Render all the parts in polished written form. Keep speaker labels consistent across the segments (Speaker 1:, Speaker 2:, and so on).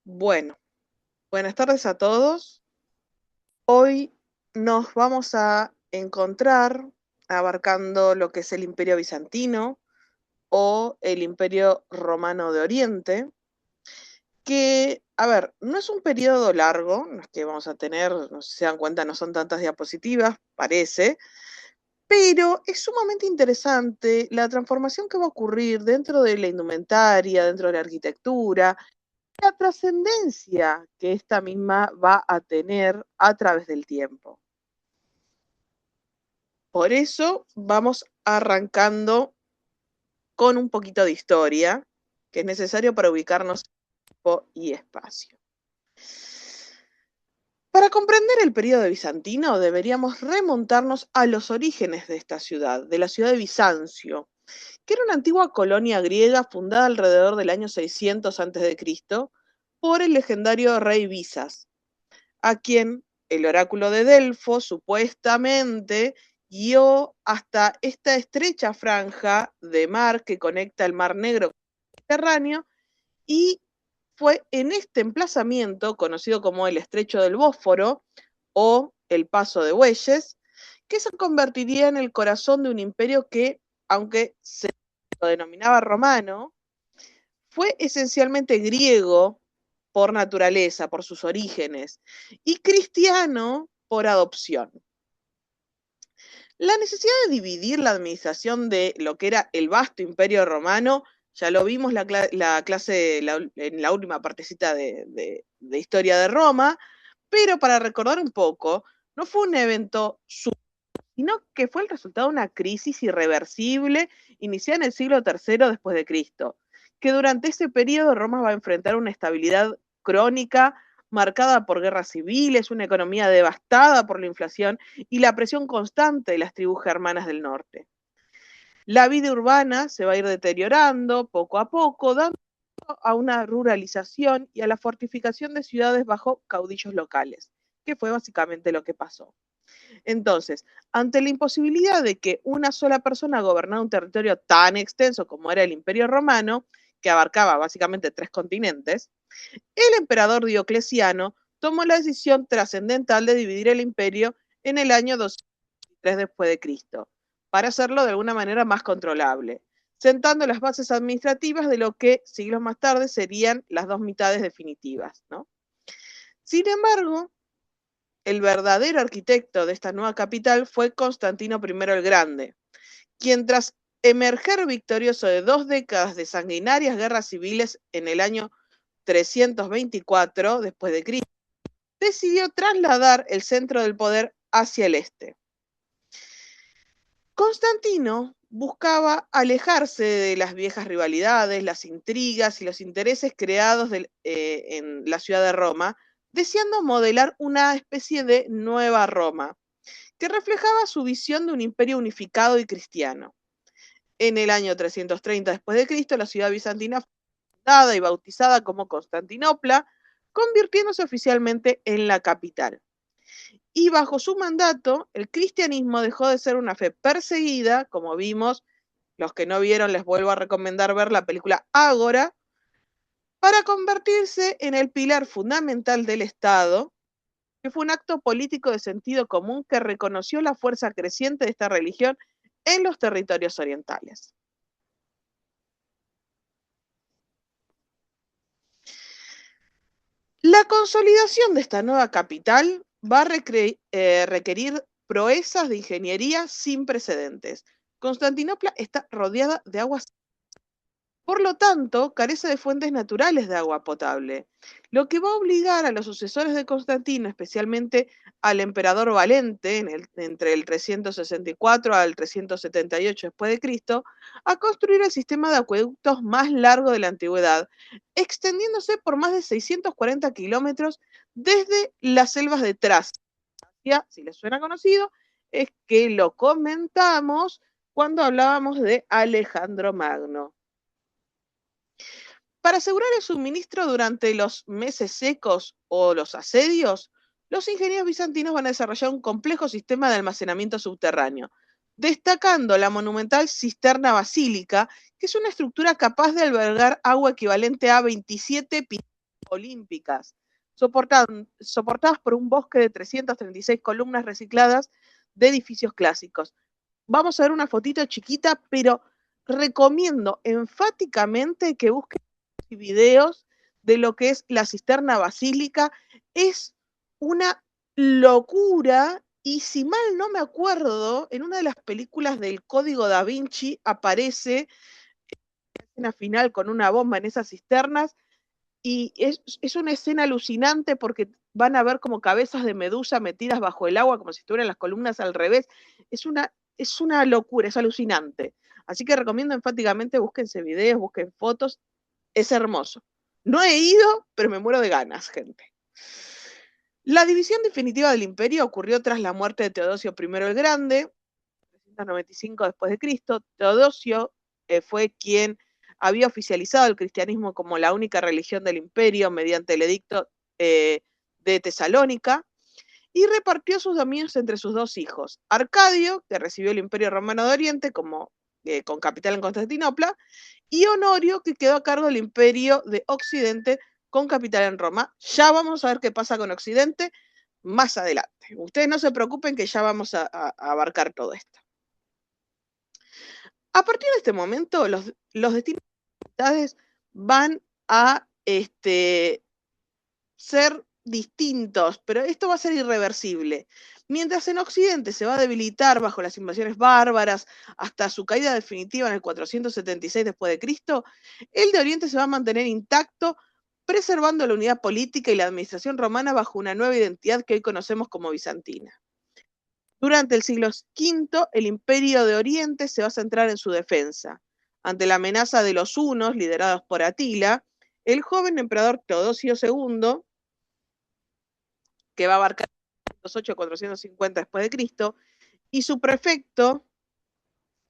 Speaker 1: Bueno, buenas tardes a todos. Hoy nos vamos a encontrar abarcando lo que es el Imperio Bizantino o el Imperio Romano de Oriente, que, a ver, no es un periodo largo, no es que vamos a tener, no sé si se dan cuenta, no son tantas diapositivas, parece, pero es sumamente interesante la transformación que va a ocurrir dentro de la indumentaria, dentro de la arquitectura, la trascendencia que esta misma va a tener a través del tiempo. Por eso vamos arrancando con un poquito de historia, que es necesario para ubicarnos en tiempo y espacio. Para comprender el periodo bizantino deberíamos remontarnos a los orígenes de esta ciudad, de la ciudad de Bizancio, que era una antigua colonia griega fundada alrededor del año 600 a.C. por el legendario rey Visas, a quien el oráculo de Delfos supuestamente guió hasta esta estrecha franja de mar que conecta el Mar Negro con el Mediterráneo, y fue en este emplazamiento, conocido como el Estrecho del Bósforo o el Paso de Bueyes, que se convertiría en el corazón de un imperio que, aunque se lo denominaba romano, fue esencialmente griego por naturaleza, por sus orígenes, y cristiano por adopción. La necesidad de dividir la administración de lo que era el vasto imperio romano, ya lo vimos la clase en la última partecita de historia de Roma, pero para recordar un poco, no fue un evento sino que fue el resultado de una crisis irreversible iniciada en el siglo III después de Cristo, que durante ese periodo Roma va a enfrentar una estabilidad crónica marcada por guerras civiles, una economía devastada por la inflación y la presión constante de las tribus germanas del norte. La vida urbana se va a ir deteriorando poco a poco, dando a una ruralización y a la fortificación de ciudades bajo caudillos locales, que fue básicamente lo que pasó. Entonces, ante la imposibilidad de que una sola persona gobernara un territorio tan extenso como era el Imperio Romano, que abarcaba básicamente 3 continentes, el emperador Diocleciano tomó la decisión trascendental de dividir el imperio en el año 203 después de Cristo, para hacerlo de alguna manera más controlable, sentando las bases administrativas de lo que siglos más tarde serían las dos mitades definitivas, ¿no? Sin embargo, el verdadero arquitecto de esta nueva capital fue Constantino I el Grande, quien tras emerger victorioso de 2 décadas de sanguinarias guerras civiles en el año 324 después de Cristo, decidió trasladar el centro del poder hacia el este. Constantino buscaba alejarse de las viejas rivalidades, las intrigas y los intereses creados en la ciudad de Roma, deseando modelar una especie de nueva Roma, que reflejaba su visión de un imperio unificado y cristiano. En el año 330 después de Cristo, la ciudad bizantina fue fundada y bautizada como Constantinopla, convirtiéndose oficialmente en la capital. Y bajo su mandato, el cristianismo dejó de ser una fe perseguida, como vimos, los que no vieron les vuelvo a recomendar ver la película Ágora, para convertirse en el pilar fundamental del Estado, que fue un acto político de sentido común que reconoció la fuerza creciente de esta religión en los territorios orientales. La consolidación de esta nueva capital va a requerir proezas de ingeniería sin precedentes. Constantinopla está rodeada de aguas, por lo tanto, carece de fuentes naturales de agua potable, lo que va a obligar a los sucesores de Constantino, especialmente al emperador Valente, entre el 364 al 378 después de Cristo, a construir el sistema de acueductos más largo de la antigüedad, extendiéndose por más de 640 kilómetros desde las selvas de Tracia. Si les suena conocido, es que lo comentamos cuando hablábamos de Alejandro Magno. Para asegurar el suministro durante los meses secos o los asedios, los ingenieros bizantinos van a desarrollar un complejo sistema de almacenamiento subterráneo, destacando la monumental cisterna basílica, que es una estructura capaz de albergar agua equivalente a 27 piscinas. olímpicas, soportadas por un bosque de 336 columnas recicladas de edificios clásicos. Vamos a ver una fotito chiquita, pero recomiendo enfáticamente que busquen videos de lo que es la cisterna basílica. Es una locura, y si mal no me acuerdo, en una de las películas del Código Da Vinci aparece una final con una bomba en esas cisternas, y es una escena alucinante porque van a ver como cabezas de medusa metidas bajo el agua, como si estuvieran las columnas al revés. Es una locura, es alucinante. Así que recomiendo enfáticamente, búsquense videos, busquen fotos, es hermoso. No he ido, pero me muero de ganas, gente. La división definitiva del imperio ocurrió tras la muerte de Teodosio I el Grande, 395 después de Cristo. Teodosio fue quien había oficializado el cristianismo como la única religión del imperio mediante el edicto de Tesalónica, y repartió sus dominios entre sus dos hijos, Arcadio, que recibió el imperio romano de Oriente con capital en Constantinopla, y Honorio, que quedó a cargo del imperio de Occidente con capital en Roma. Ya vamos a ver qué pasa con Occidente más adelante. Ustedes no se preocupen que ya vamos a abarcar todo esto. A partir de este momento, los destinos van a ser distintos, pero esto va a ser irreversible. Mientras en Occidente se va a debilitar bajo las invasiones bárbaras hasta su caída definitiva en el 476 después de Cristo, el de Oriente se va a mantener intacto, preservando la unidad política y la administración romana bajo una nueva identidad que hoy conocemos como bizantina. Durante el siglo V, el imperio de Oriente se va a centrar en su defensa. Ante la amenaza de los hunos, liderados por Atila, el joven emperador Teodosio II, que va a abarcar 408-450 después de Cristo, y su prefecto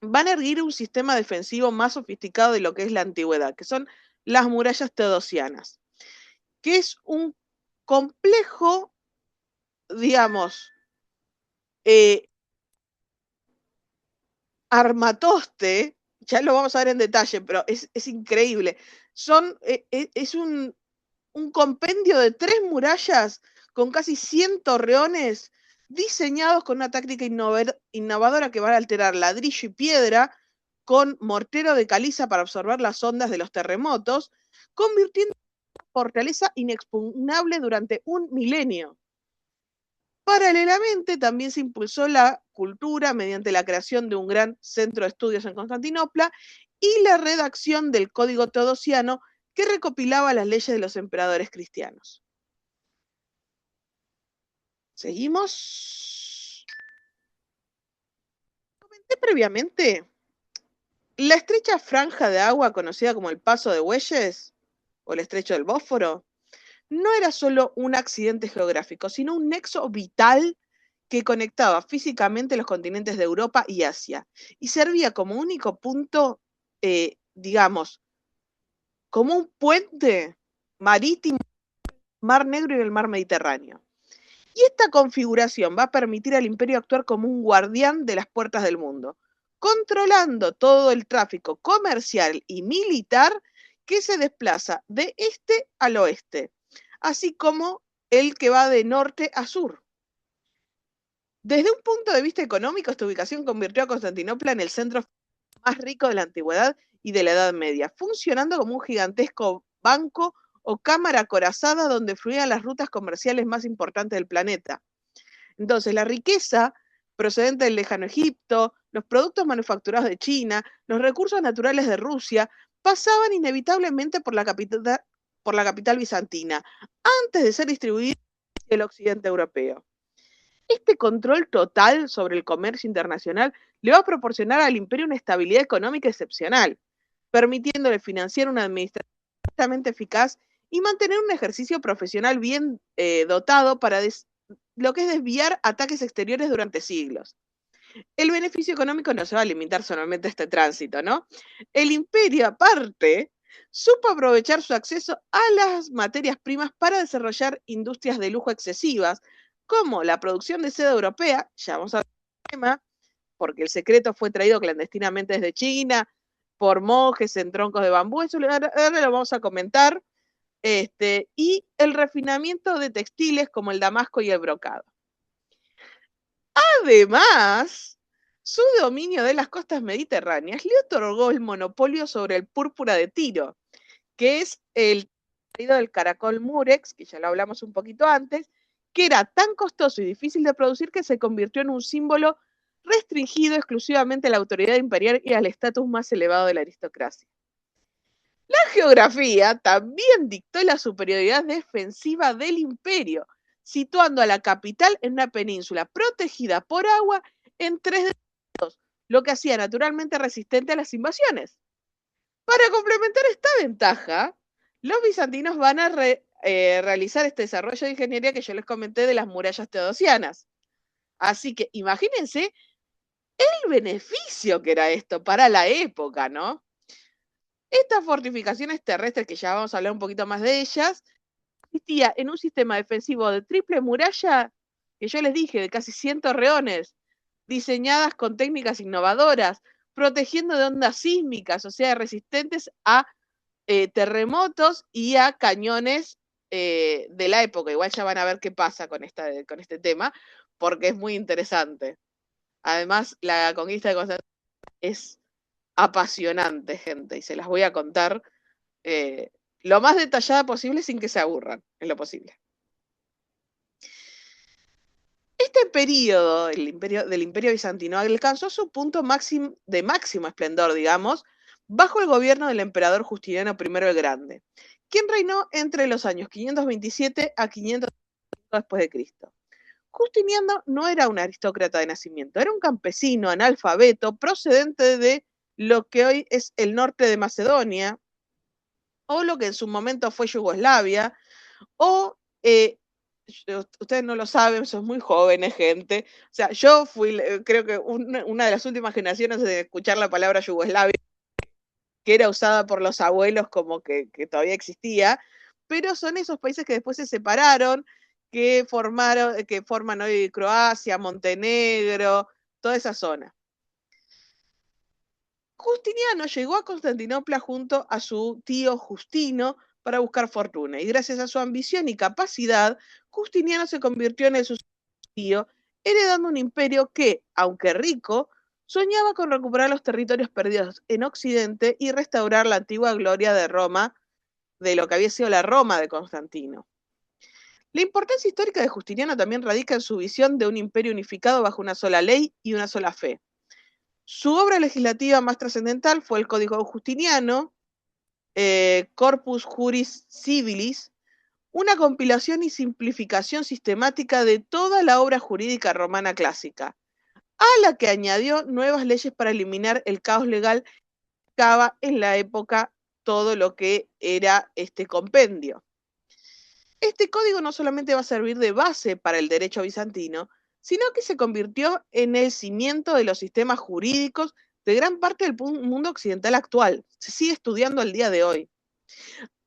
Speaker 1: van a erguir un sistema defensivo más sofisticado de lo que es la antigüedad, que son las murallas teodosianas, que es un complejo, digamos, armatoste, ya lo vamos a ver en detalle, pero es increíble. Es un compendio de 3 murallas con casi 100 torreones diseñados con una táctica innovadora que va a alterar ladrillo y piedra con mortero de caliza para absorber las ondas de los terremotos, convirtiendo una fortaleza inexpugnable durante un milenio. Paralelamente, también se impulsó la cultura mediante la creación de un gran centro de estudios en Constantinopla y la redacción del Código Teodosiano, que recopilaba las leyes de los emperadores cristianos. Seguimos. Comenté previamente, la estrecha franja de agua conocida como el Paso de Bueyes o el Estrecho del Bósforo no era solo un accidente geográfico, sino un nexo vital que conectaba físicamente los continentes de Europa y Asia, y servía como único punto, digamos, como un puente marítimo, Mar Negro y el Mar Mediterráneo. Y esta configuración va a permitir al imperio actuar como un guardián de las puertas del mundo, controlando todo el tráfico comercial y militar que se desplaza de este al oeste, así como el que va de norte a sur. Desde un punto de vista económico, esta ubicación convirtió a Constantinopla en el centro más rico de la antigüedad y de la Edad Media, funcionando como un gigantesco banco o cámara acorazada donde fluían las rutas comerciales más importantes del planeta. Entonces, la riqueza procedente del lejano Egipto, los productos manufacturados de China, los recursos naturales de Rusia, pasaban inevitablemente por la capital bizantina, antes de ser distribuidos hacia el occidente europeo. Este control total sobre el comercio internacional le va a proporcionar al imperio una estabilidad económica excepcional, permitiéndole financiar una administración exactamente eficaz y mantener un ejercicio profesional bien dotado para lo que es desviar ataques exteriores durante siglos. El beneficio económico no se va a limitar solamente a este tránsito, ¿no? El imperio, aparte, supo aprovechar su acceso a las materias primas para desarrollar industrias de lujo excesivas, como la producción de seda europea, ya vamos a ver el tema, porque el secreto fue traído clandestinamente desde China, por monjes en troncos de bambú, eso ahora lo vamos a comentar. y el refinamiento de textiles como el damasco y el brocado. Además, su dominio de las costas mediterráneas le otorgó el monopolio sobre el púrpura de Tiro, que es el traído del caracol murex, que ya lo hablamos un poquito antes, que era tan costoso y difícil de producir que se convirtió en un símbolo restringido exclusivamente a la autoridad imperial y al estatus más elevado de la aristocracia. La geografía también dictó la superioridad defensiva del imperio, situando a la capital en una península protegida por agua en 3 dedos, lo que hacía naturalmente resistente a las invasiones. Para complementar esta ventaja, los bizantinos van a realizar este desarrollo de ingeniería que yo les comenté de las murallas teodosianas. Así que imagínense el beneficio que era esto para la época, ¿no? Estas fortificaciones terrestres, que ya vamos a hablar un poquito más de ellas, consistía en un sistema defensivo de triple muralla, que yo les dije, de casi 100 torreones, diseñadas con técnicas innovadoras, protegiendo de ondas sísmicas, o sea, resistentes a terremotos y a cañones de la época. Igual ya van a ver qué pasa con este tema, porque es muy interesante. Además, la conquista de Constantinopla es apasionante, gente, y se las voy a contar lo más detallada posible sin que se aburran, en lo posible. Este periodo del imperio bizantino alcanzó su punto de máximo esplendor, digamos, bajo el gobierno del emperador Justiniano I el Grande, quien reinó entre los años 527 a 500 después de Cristo. Justiniano no era un aristócrata de nacimiento, era un campesino analfabeto procedente de lo que hoy es el norte de Macedonia, o lo que en su momento fue Yugoslavia, o ustedes no lo saben, son muy jóvenes, gente. O sea, yo fui, creo que una de las últimas generaciones de escuchar la palabra Yugoslavia, que era usada por los abuelos como que todavía existía, pero son esos países que después se separaron, que forman hoy Croacia, Montenegro, toda esa zona. Justiniano llegó a Constantinopla junto a su tío Justino para buscar fortuna, y gracias a su ambición y capacidad, Justiniano se convirtió en el sucesor de su tío, heredando un imperio que, aunque rico, soñaba con recuperar los territorios perdidos en Occidente y restaurar la antigua gloria de Roma, de lo que había sido la Roma de Constantino. La importancia histórica de Justiniano también radica en su visión de un imperio unificado bajo una sola ley y una sola fe. Su obra legislativa más trascendental fue el Código Justiniano, Corpus Juris Civilis, una compilación y simplificación sistemática de toda la obra jurídica romana clásica, a la que añadió nuevas leyes para eliminar el caos legal que estaba en la época todo lo que era este compendio. Este código no solamente va a servir de base para el derecho bizantino, sino que se convirtió en el cimiento de los sistemas jurídicos de gran parte del mundo occidental actual. Se sigue estudiando al día de hoy.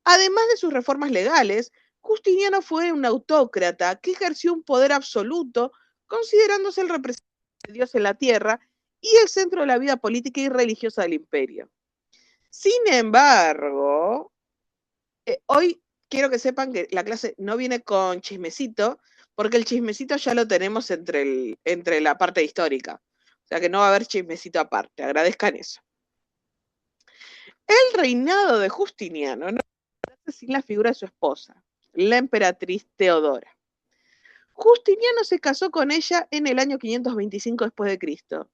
Speaker 1: Además de sus reformas legales, Justiniano fue un autócrata que ejerció un poder absoluto, considerándose el representante de Dios en la tierra y el centro de la vida política y religiosa del imperio. Sin embargo, hoy quiero que sepan que la clase no viene con chismecito, porque el chismecito ya lo tenemos entre la parte histórica. O sea que no va a haber chismecito aparte, agradezcan eso. El reinado de Justiniano no sin la figura de su esposa, la emperatriz Teodora. Justiniano se casó con ella en el año 525 después de Cristo,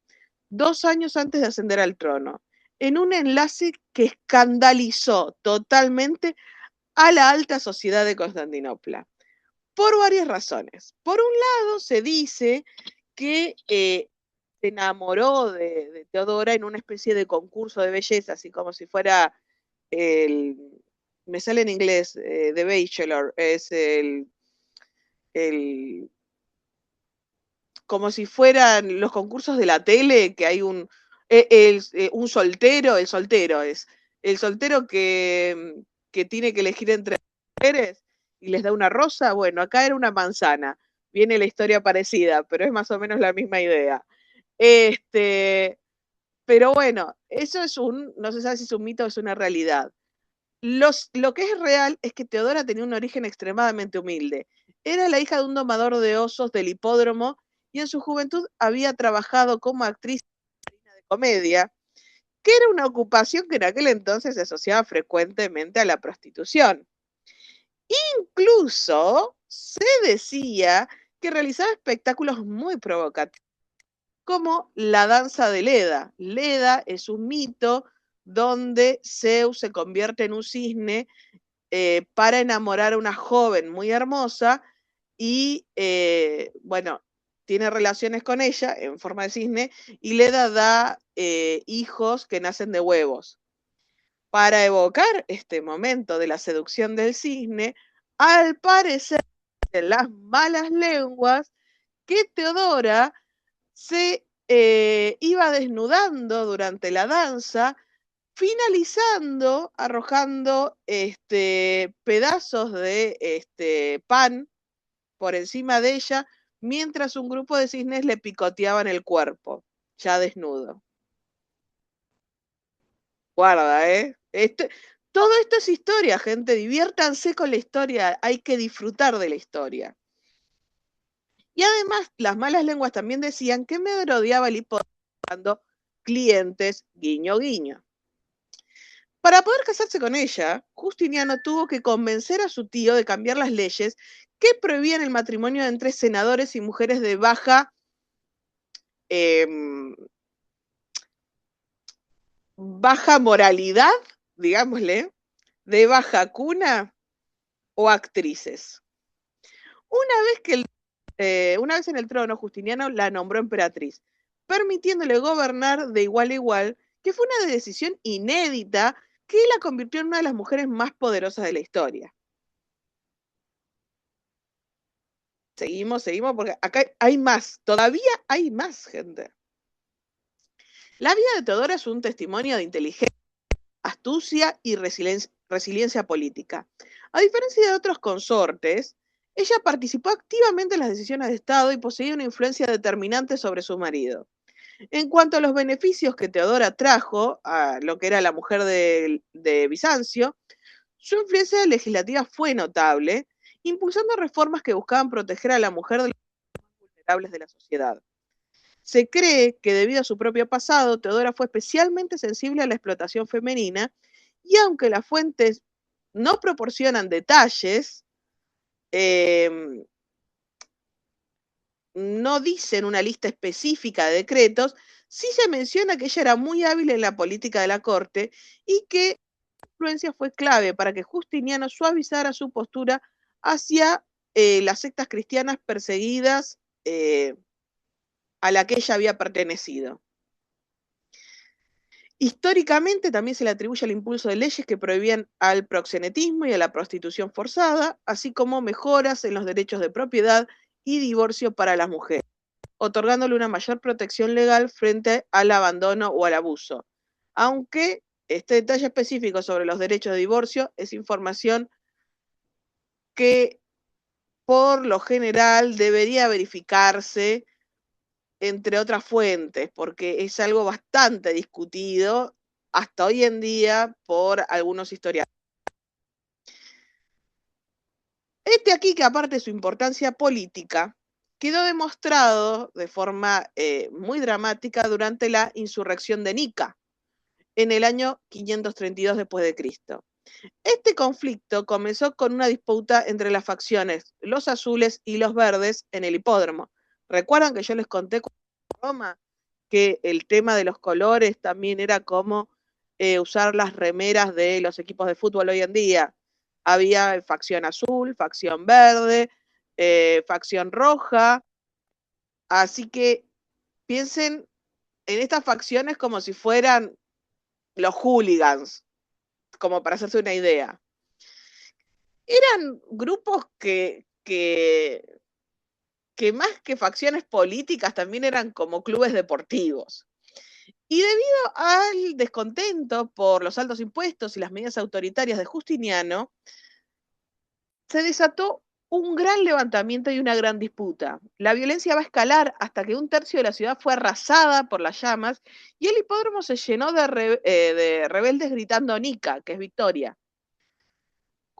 Speaker 1: 2 años antes de ascender al trono, en un enlace que escandalizó totalmente a la alta sociedad de Constantinopla, por varias razones. Por un lado, se dice que se enamoró de Teodora en una especie de concurso de belleza, así como si fuera me sale en inglés, The Bachelor, es como si fueran los concursos de la tele, que hay un soltero, el soltero es, el soltero que tiene que elegir entre mujeres y les da una rosa, bueno, acá era una manzana, viene la historia parecida, pero es más o menos la misma idea. Pero bueno, eso no se sabe si es un mito o es una realidad. Lo que es real es que Teodora tenía un origen extremadamente humilde. Era la hija de un domador de osos del hipódromo y en su juventud había trabajado como actriz de comedia, que era una ocupación que en aquel entonces se asociaba frecuentemente a la prostitución. Incluso se decía que realizaba espectáculos muy provocativos, como la danza de Leda. Leda es un mito donde Zeus se convierte en un cisne para enamorar a una joven muy hermosa y, bueno, tiene relaciones con ella en forma de cisne y Leda da hijos que nacen de huevos. Para evocar este momento de la seducción del cisne, al parecer en las malas lenguas que Teodora se iba desnudando durante la danza, finalizando arrojando pedazos de pan por encima de ella, mientras un grupo de cisnes le picoteaban el cuerpo, ya desnudo. Guarda, ¿eh? Todo esto es historia, gente. Diviértanse con la historia. Hay que disfrutar de la historia. Y además, las malas lenguas también decían que merodeaba el hipódromo buscando clientes, guiño, guiño. Para poder casarse con ella, Justiniano tuvo que convencer a su tío de cambiar las leyes que prohibían el matrimonio entre senadores y mujeres de eh, baja moralidad, digámosle, de baja cuna o actrices. Una vez en el trono, Justiniano la nombró emperatriz, permitiéndole gobernar de igual a igual, que fue una decisión inédita que la convirtió en una de las mujeres más poderosas de la historia. Seguimos, porque acá hay más, todavía hay más, gente. La vida de Teodora es un testimonio de inteligencia, astucia y resiliencia política. A diferencia de otros consortes, ella participó activamente en las decisiones de Estado y poseía una influencia determinante sobre su marido. En cuanto a los beneficios que Teodora trajo a lo que era la mujer de Bizancio, su influencia legislativa fue notable, impulsando reformas que buscaban proteger a la mujer de los más vulnerables de la sociedad. Se cree que debido a su propio pasado, Teodora fue especialmente sensible a la explotación femenina y aunque las fuentes no proporcionan detalles, eh, no dicen una lista específica de decretos, sí se menciona que ella era muy hábil en la política de la corte y que su influencia fue clave para que Justiniano suavizara su postura hacia las sectas cristianas perseguidas a la que ella había pertenecido. Históricamente también se le atribuye el impulso de leyes que prohibían al proxenetismo y a la prostitución forzada, así como mejoras en los derechos de propiedad y divorcio para las mujeres, otorgándole una mayor protección legal frente al abandono o al abuso. Aunque este detalle específico sobre los derechos de divorcio es información que por lo general debería verificarse entre otras fuentes, porque es algo bastante discutido hasta hoy en día por algunos historiadores. Aquí que aparte de su importancia política, quedó demostrado de forma muy dramática durante la insurrección de Nica, en el año 532 después de Cristo. Este conflicto comenzó con una disputa entre las facciones, los azules y los verdes, en el hipódromo. ¿Recuerdan que yo les conté en Roma que el tema de los colores también era como usar las remeras de los equipos de fútbol hoy en día? Había facción azul, facción verde, facción roja, así que piensen en estas facciones como si fueran los hooligans, como para hacerse una idea. Eran grupos que más que facciones políticas también eran como clubes deportivos. Y debido al descontento por los altos impuestos y las medidas autoritarias de Justiniano, se desató un gran levantamiento y una gran disputa. La violencia va a escalar hasta que un tercio de la ciudad fue arrasada por las llamas y el hipódromo se llenó de rebeldes gritando Nica, que es victoria.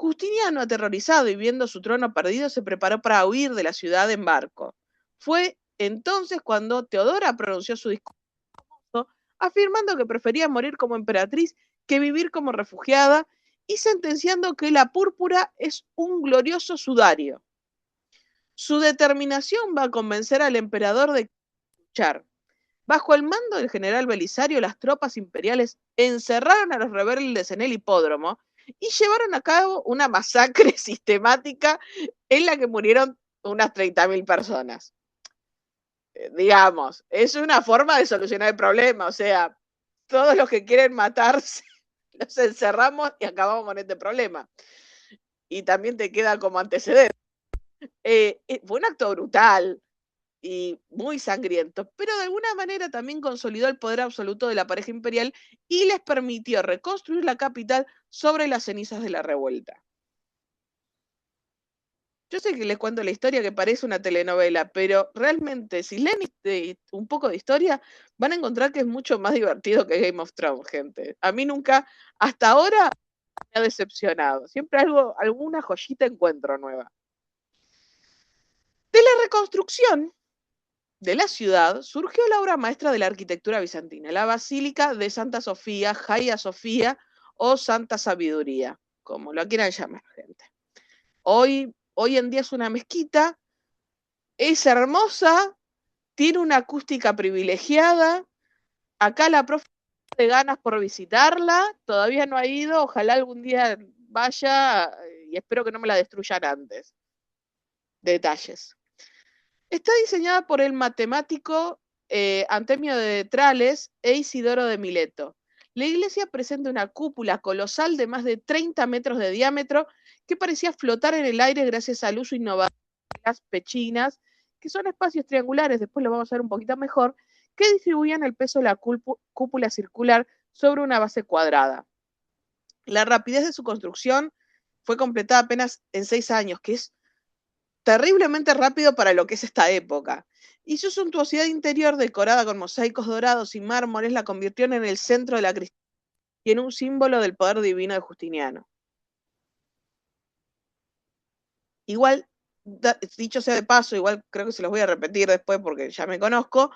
Speaker 1: Justiniano, aterrorizado y viendo su trono perdido, se preparó para huir de la ciudad en barco. Fue entonces cuando Teodora pronunció su discurso, afirmando que prefería morir como emperatriz que vivir como refugiada y sentenciando que la púrpura es un glorioso sudario. Su determinación va a convencer al emperador de luchar. Bajo el mando del general Belisario, las tropas imperiales encerraron a los rebeldes en el hipódromo y llevaron a cabo una masacre sistemática en la que murieron unas 30.000 personas. Digamos, es una forma de solucionar el problema, o sea, todos los que quieren matarse los encerramos y acabamos con este problema. Y también te queda como antecedente. Fue un acto brutal y muy sangriento, pero de alguna manera también consolidó el poder absoluto de la pareja imperial y les permitió reconstruir la capital sobre las cenizas de la revuelta. Yo sé que les cuento la historia que parece una telenovela, pero realmente si leen un poco de historia van a encontrar que es mucho más divertido que Game of Thrones, gente. A mí nunca, hasta ahora, me ha decepcionado. Siempre alguna joyita encuentro nueva. De la reconstrucción de la ciudad surgió la obra maestra de la arquitectura bizantina, la Basílica de Santa Sofía, Hagia Sofía o Santa Sabiduría, como lo quieran llamar, gente. Hoy en día es una mezquita, es hermosa, tiene una acústica privilegiada. Acá la profe de ganas por visitarla, todavía no ha ido, ojalá algún día vaya y espero que no me la destruyan antes. Detalles. Está diseñada por el matemático Antemio de Trales e Isidoro de Mileto. La iglesia presenta una cúpula colosal de más de 30 metros de diámetro que parecía flotar en el aire gracias al uso innovador de las pechinas, que son espacios triangulares, después lo vamos a ver un poquito mejor, que distribuían el peso de la cúpula circular sobre una base cuadrada. La rapidez de su construcción fue completada apenas en 6 años, que es terriblemente rápido para lo que es esta época. Y su suntuosidad interior, decorada con mosaicos dorados y mármoles, la convirtió en el centro de la cristiandad y en un símbolo del poder divino de Justiniano. Igual, dicho sea de paso, igual creo que se los voy a repetir después porque ya me conozco,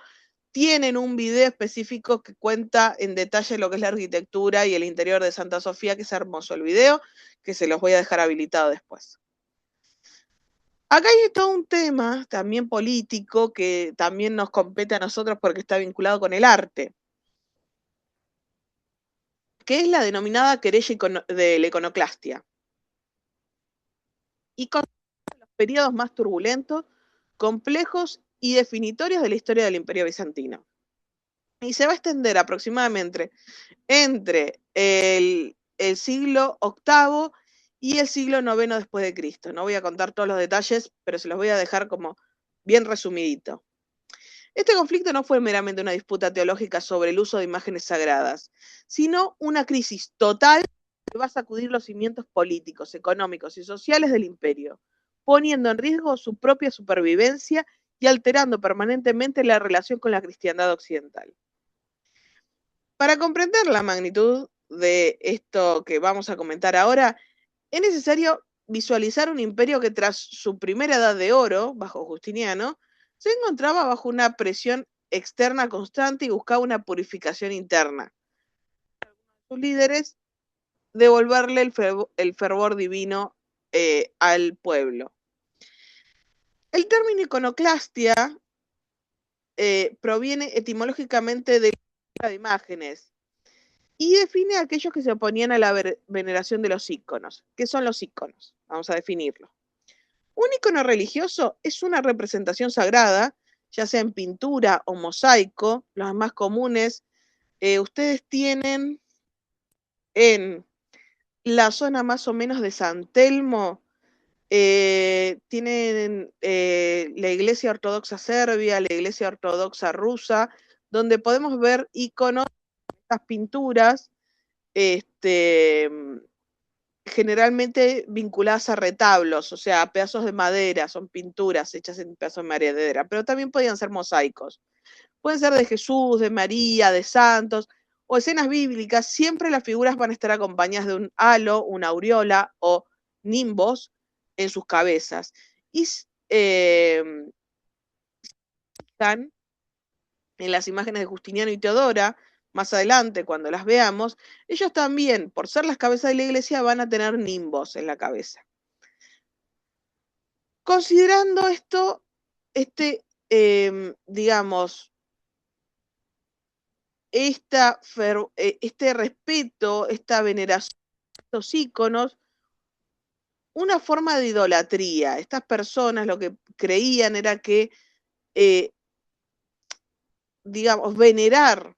Speaker 1: tienen un video específico que cuenta en detalle lo que es la arquitectura y el interior de Santa Sofía, que es hermoso el video, que se los voy a dejar habilitado después. Acá hay todo un tema también político que también nos compete a nosotros porque está vinculado con el arte, que es la denominada querella de la iconoclastia. Y con los periodos más turbulentos, complejos y definitorios de la historia del Imperio Bizantino. Y se va a extender aproximadamente entre el siglo VIII y el siglo IX después de Cristo. No voy a contar todos los detalles, pero se los voy a dejar como bien resumidito. Este conflicto no fue meramente una disputa teológica sobre el uso de imágenes sagradas, sino una crisis total que va a sacudir los cimientos políticos, económicos y sociales del imperio, poniendo en riesgo su propia supervivencia y alterando permanentemente la relación con la cristiandad occidental. Para comprender la magnitud de esto que vamos a comentar ahora, es necesario visualizar un imperio que tras su primera edad de oro, bajo Justiniano, se encontraba bajo una presión externa constante y buscaba una purificación interna. Sus líderes devolverle el fervor divino al pueblo. El término iconoclastia proviene etimológicamente de la de imágenes y define a aquellos que se oponían a la veneración de los íconos. ¿Qué son los íconos? Vamos a definirlo. Un ícono religioso es una representación sagrada, ya sea en pintura o mosaico. Los más comunes ustedes tienen en la zona más o menos de San Telmo, tienen la Iglesia Ortodoxa Serbia, la Iglesia Ortodoxa Rusa, donde podemos ver íconos, estas pinturas, generalmente vinculadas a retablos, o sea, a pedazos de madera, son pinturas hechas en pedazos de madera, pero también podían ser mosaicos. Pueden ser de Jesús, de María, de santos, o escenas bíblicas. Siempre las figuras van a estar acompañadas de un halo, una aureola o nimbos en sus cabezas. Y están en las imágenes de Justiniano y Teodora, más adelante, cuando las veamos, ellos también, por ser las cabezas de la iglesia, van a tener nimbos en la cabeza. Considerando esto, digamos, este respeto, esta veneración a estos íconos, una forma de idolatría. Estas personas lo que creían era que, digamos, venerar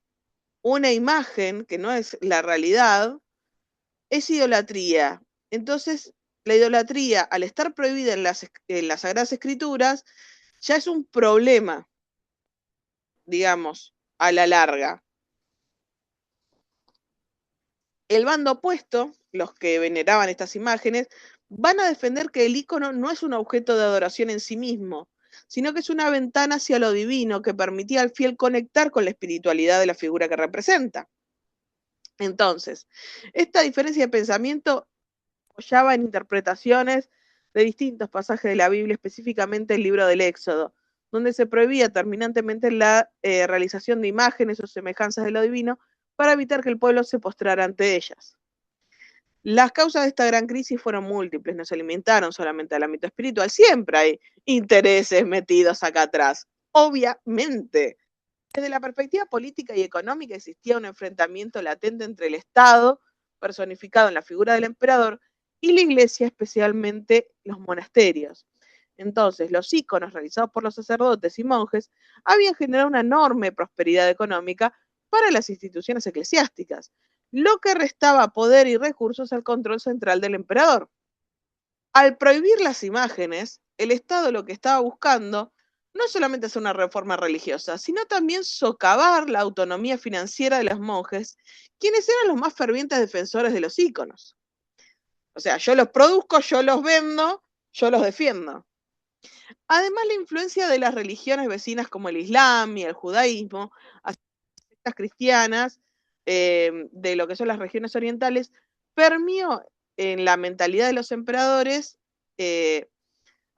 Speaker 1: una imagen que no es la realidad es idolatría. Entonces, la idolatría, al estar prohibida en las Sagradas Escrituras, ya es un problema, digamos, a la larga. El bando opuesto, los que veneraban estas imágenes, van a defender que el ícono no es un objeto de adoración en sí mismo, sino que es una ventana hacia lo divino que permitía al fiel conectar con la espiritualidad de la figura que representa. Entonces, esta diferencia de pensamiento apoyaba en interpretaciones de distintos pasajes de la Biblia, específicamente el libro del Éxodo, donde se prohibía terminantemente la realización de imágenes o semejanzas de lo divino para evitar que el pueblo se postrara ante ellas. Las causas de esta gran crisis fueron múltiples, no se limitaron solamente al ámbito espiritual, siempre hay intereses metidos acá atrás, obviamente. Desde la perspectiva política y económica existía un enfrentamiento latente entre el Estado, personificado en la figura del emperador, y la iglesia, especialmente los monasterios. Entonces, los íconos realizados por los sacerdotes y monjes habían generado una enorme prosperidad económica para las instituciones eclesiásticas, lo que restaba poder y recursos al control central del emperador. Al prohibir las imágenes, el Estado lo que estaba buscando no es solamente hacer una reforma religiosa, sino también socavar la autonomía financiera de los monjes, quienes eran los más fervientes defensores de los íconos. O sea, yo los produzco, yo los vendo, yo los defiendo. Además, la influencia de las religiones vecinas como el Islam y el judaísmo, las sectas cristianas de lo que son las regiones orientales, permeó en la mentalidad de los emperadores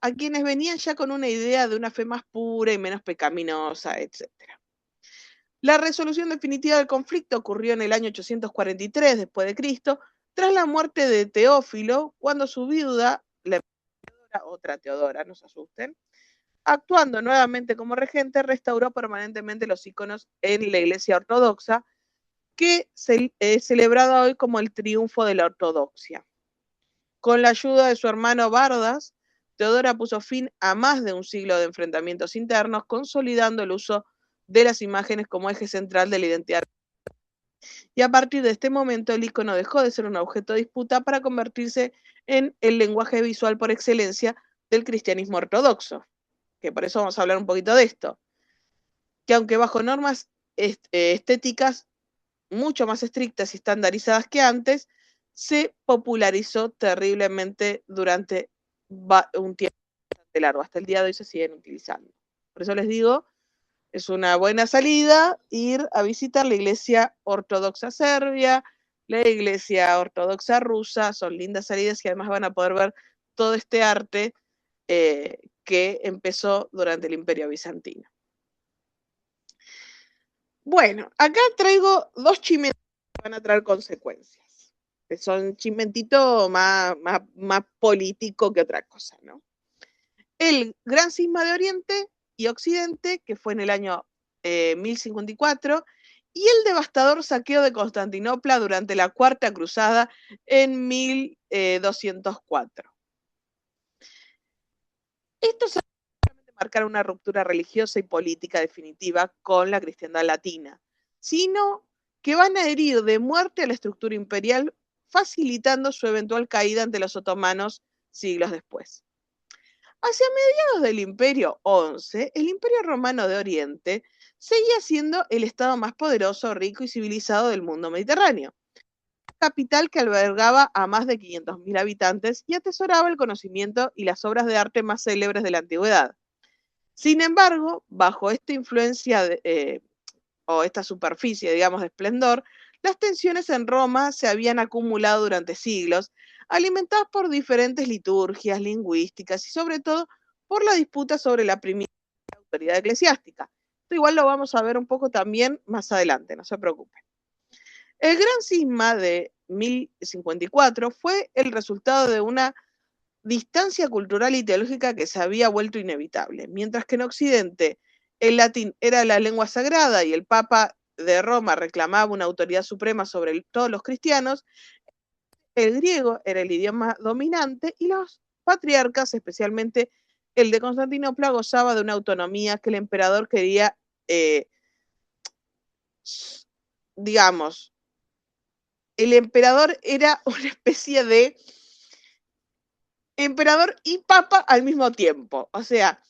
Speaker 1: a quienes venían ya con una idea de una fe más pura y menos pecaminosa, etc. La resolución definitiva del conflicto ocurrió en el año 843 después de Cristo, tras la muerte de Teófilo, cuando su viuda, la otra Teodora, no se asusten, actuando nuevamente como regente, restauró permanentemente los íconos en la Iglesia Ortodoxa, que es celebrada hoy como el triunfo de la ortodoxia. Con la ayuda de su hermano Bardas, Teodora puso fin a más de un siglo de enfrentamientos internos, consolidando el uso de las imágenes como eje central de la identidad. Y a partir de este momento, el icono dejó de ser un objeto de disputa para convertirse en el lenguaje visual por excelencia del cristianismo ortodoxo. Que por eso vamos a hablar un poquito de esto. Que aunque bajo normas estéticas mucho más estrictas y estandarizadas que antes, se popularizó terriblemente durante un tiempo bastante largo. Hasta el día de hoy se siguen utilizando. Por eso les digo, es una buena salida ir a visitar la iglesia ortodoxa serbia, la iglesia ortodoxa rusa, son lindas salidas y además van a poder ver todo este arte que empezó durante el Imperio Bizantino. Bueno, acá traigo dos chimentos que van a traer consecuencias, que son chimentito más político que otra cosa, ¿no? El Gran Cisma de Oriente y Occidente, que fue en el año 1054, y el devastador saqueo de Constantinopla durante la Cuarta Cruzada en 1204. Estos marcar una ruptura religiosa y política definitiva con la cristiandad latina, sino que van a herir de muerte a la estructura imperial, facilitando su eventual caída ante los otomanos siglos después. Hacia mediados del Imperio XI, el Imperio Romano de Oriente seguía siendo el estado más poderoso, rico y civilizado del mundo mediterráneo. Capital que albergaba a más de 500.000 habitantes y atesoraba el conocimiento y las obras de arte más célebres de la antigüedad. Sin embargo, bajo esta influencia o esta superficie, digamos, de esplendor, las tensiones en Roma se habían acumulado durante siglos, alimentadas por diferentes liturgias lingüísticas y sobre todo por la disputa sobre la primera autoridad eclesiástica. Esto igual lo vamos a ver un poco también más adelante, no se preocupen. El gran cisma de 1054 fue el resultado de una distancia cultural y teológica que se había vuelto inevitable. Mientras que en Occidente el latín era la lengua sagrada y el Papa de Roma reclamaba una autoridad suprema sobre todos los cristianos, el griego era el idioma dominante y los patriarcas, especialmente el de Constantinopla, gozaba de una autonomía que el emperador quería, digamos, el emperador era una especie de emperador y papa al mismo tiempo. O sea,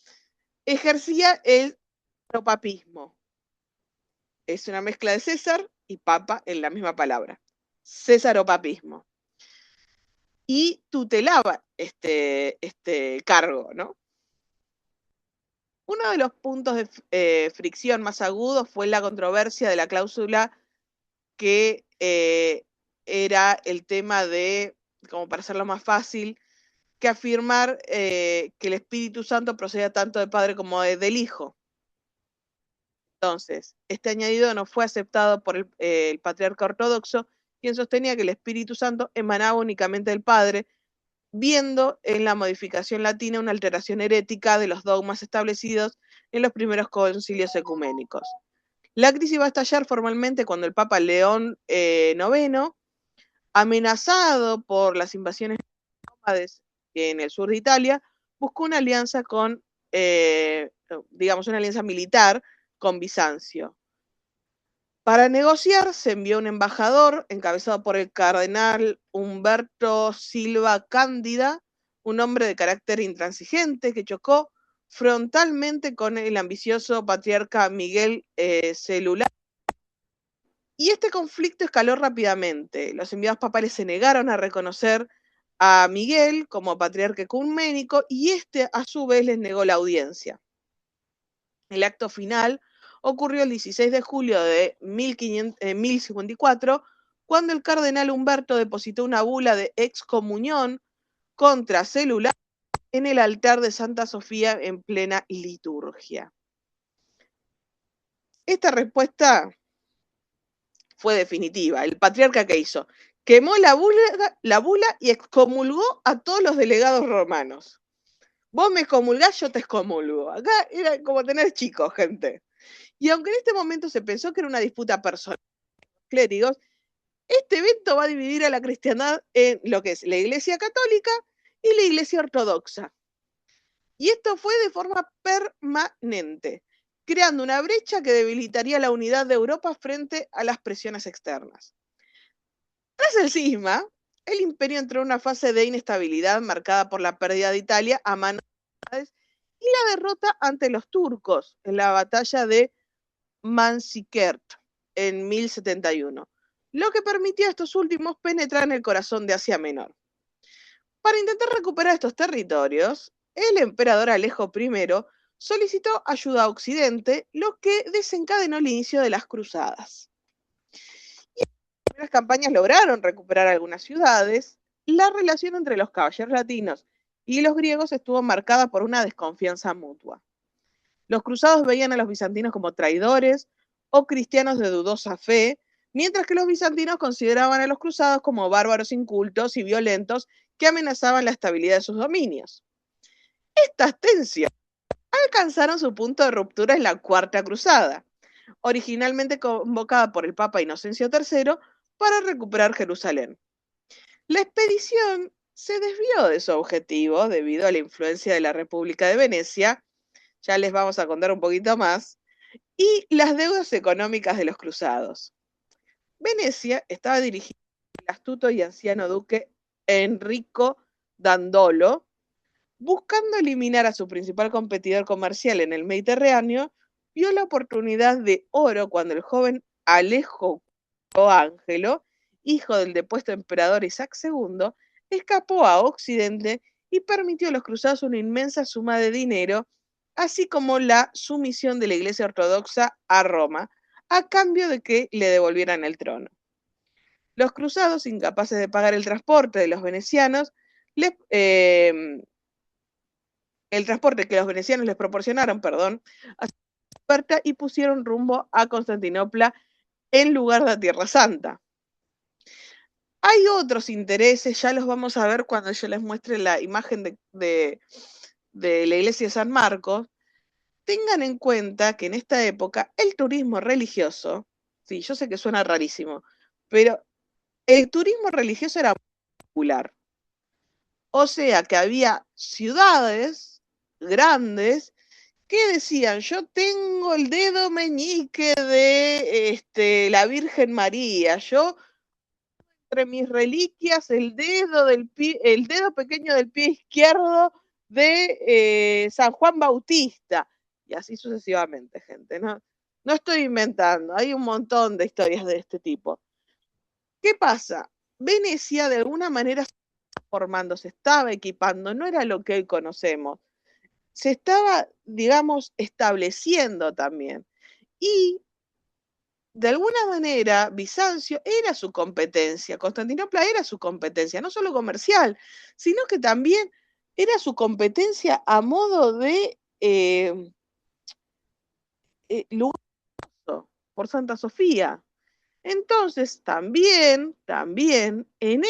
Speaker 1: ejercía el papismo. Es una mezcla de César y papa en la misma palabra. Césaropapismo. Y tutelaba este cargo, ¿no? Uno de los puntos de fricción más agudos fue la controversia de la cláusula que era el tema de, como para hacerlo más fácil, que afirmar que el Espíritu Santo procedía tanto del Padre como del Hijo. Entonces, este añadido no fue aceptado por el patriarca ortodoxo, quien sostenía que el Espíritu Santo emanaba únicamente del Padre, viendo en la modificación latina una alteración herética de los dogmas establecidos en los primeros concilios ecuménicos. La crisis va a estallar formalmente cuando el Papa León IX, amenazado por las invasiones nómades en el sur de Italia, buscó una alianza con, digamos, una alianza militar con Bizancio. Para negociar se envió un embajador encabezado por el cardenal Humberto Silva Cándida, un hombre de carácter intransigente que chocó frontalmente con el ambicioso patriarca Miguel Celular. Y este conflicto escaló rápidamente. Los enviados papales se negaron a reconocer a Miguel como patriarca ecuménico y este a su vez les negó la audiencia. El acto final ocurrió el 16 de julio de 1054, cuando el cardenal Humberto depositó una bula de excomunión contra Celular en el altar de Santa Sofía en plena liturgia. Esta respuesta fue definitiva. El patriarca, ¿qué hizo? Quemó la bula y excomulgó a todos los delegados romanos. Vos me excomulgás, yo te excomulgo. Acá era como tener chicos, gente. Y aunque en este momento se pensó que era una disputa personal de los clérigos, este evento va a dividir a la cristiandad en lo que es la Iglesia Católica y la Iglesia Ortodoxa. Y esto fue de forma permanente, creando una brecha que debilitaría la unidad de Europa frente a las presiones externas. Tras el cisma, el imperio entró en una fase de inestabilidad marcada por la pérdida de Italia a manos de y la derrota ante los turcos en la batalla de Manzikert en 1071, lo que permitió a estos últimos penetrar en el corazón de Asia Menor. Para intentar recuperar estos territorios, el emperador Alejo I solicitó ayuda a Occidente, lo que desencadenó el inicio de las cruzadas. Y las campañas lograron recuperar algunas ciudades. La relación entre los caballeros latinos y los griegos estuvo marcada por una desconfianza mutua. Los cruzados veían a los bizantinos como traidores o cristianos de dudosa fe, mientras que los bizantinos consideraban a los cruzados como bárbaros incultos y violentos que amenazaban la estabilidad de sus dominios. Estas tensiones alcanzaron su punto de ruptura en la Cuarta Cruzada, originalmente convocada por el Papa Inocencio III para recuperar Jerusalén. La expedición se desvió de su objetivo debido a la influencia de la República de Venecia, ya les vamos a contar un poquito más, y las deudas económicas de los cruzados. Venecia estaba dirigida por el astuto y anciano duque Enrico Dandolo, buscando eliminar a su principal competidor comercial en el Mediterráneo. Vio la oportunidad de oro cuando el joven Alejo Ángelo, hijo del depuesto emperador Isaac II, escapó a Occidente y permitió a los cruzados una inmensa suma de dinero, así como la sumisión de la Iglesia Ortodoxa a Roma, a cambio de que le devolvieran el trono. Los cruzados, incapaces de pagar el transporte de los venecianos, el transporte que los venecianos les proporcionaron, perdón, a Esparta y pusieron rumbo a Constantinopla en lugar de a Tierra Santa. Hay otros intereses, ya los vamos a ver cuando yo les muestre la imagen de la iglesia de San Marcos. Tengan en cuenta que en esta época el turismo religioso, sí, yo sé que suena rarísimo, pero el turismo religioso era popular. O sea que había ciudades grandes que decían, yo tengo el dedo meñique de la Virgen María, yo entre mis reliquias el dedo pequeño del pie izquierdo de San Juan Bautista, y así sucesivamente, gente, ¿no? No estoy inventando, hay un montón de historias de este tipo. ¿Qué pasa? Venecia de alguna manera se estaba formando, se estaba equipando, no era lo que hoy conocemos, se estaba, digamos, estableciendo también. Y de alguna manera Bizancio era su competencia, Constantinopla era su competencia, no solo comercial, sino que también era su competencia a modo de lugar por Santa Sofía. Entonces, también en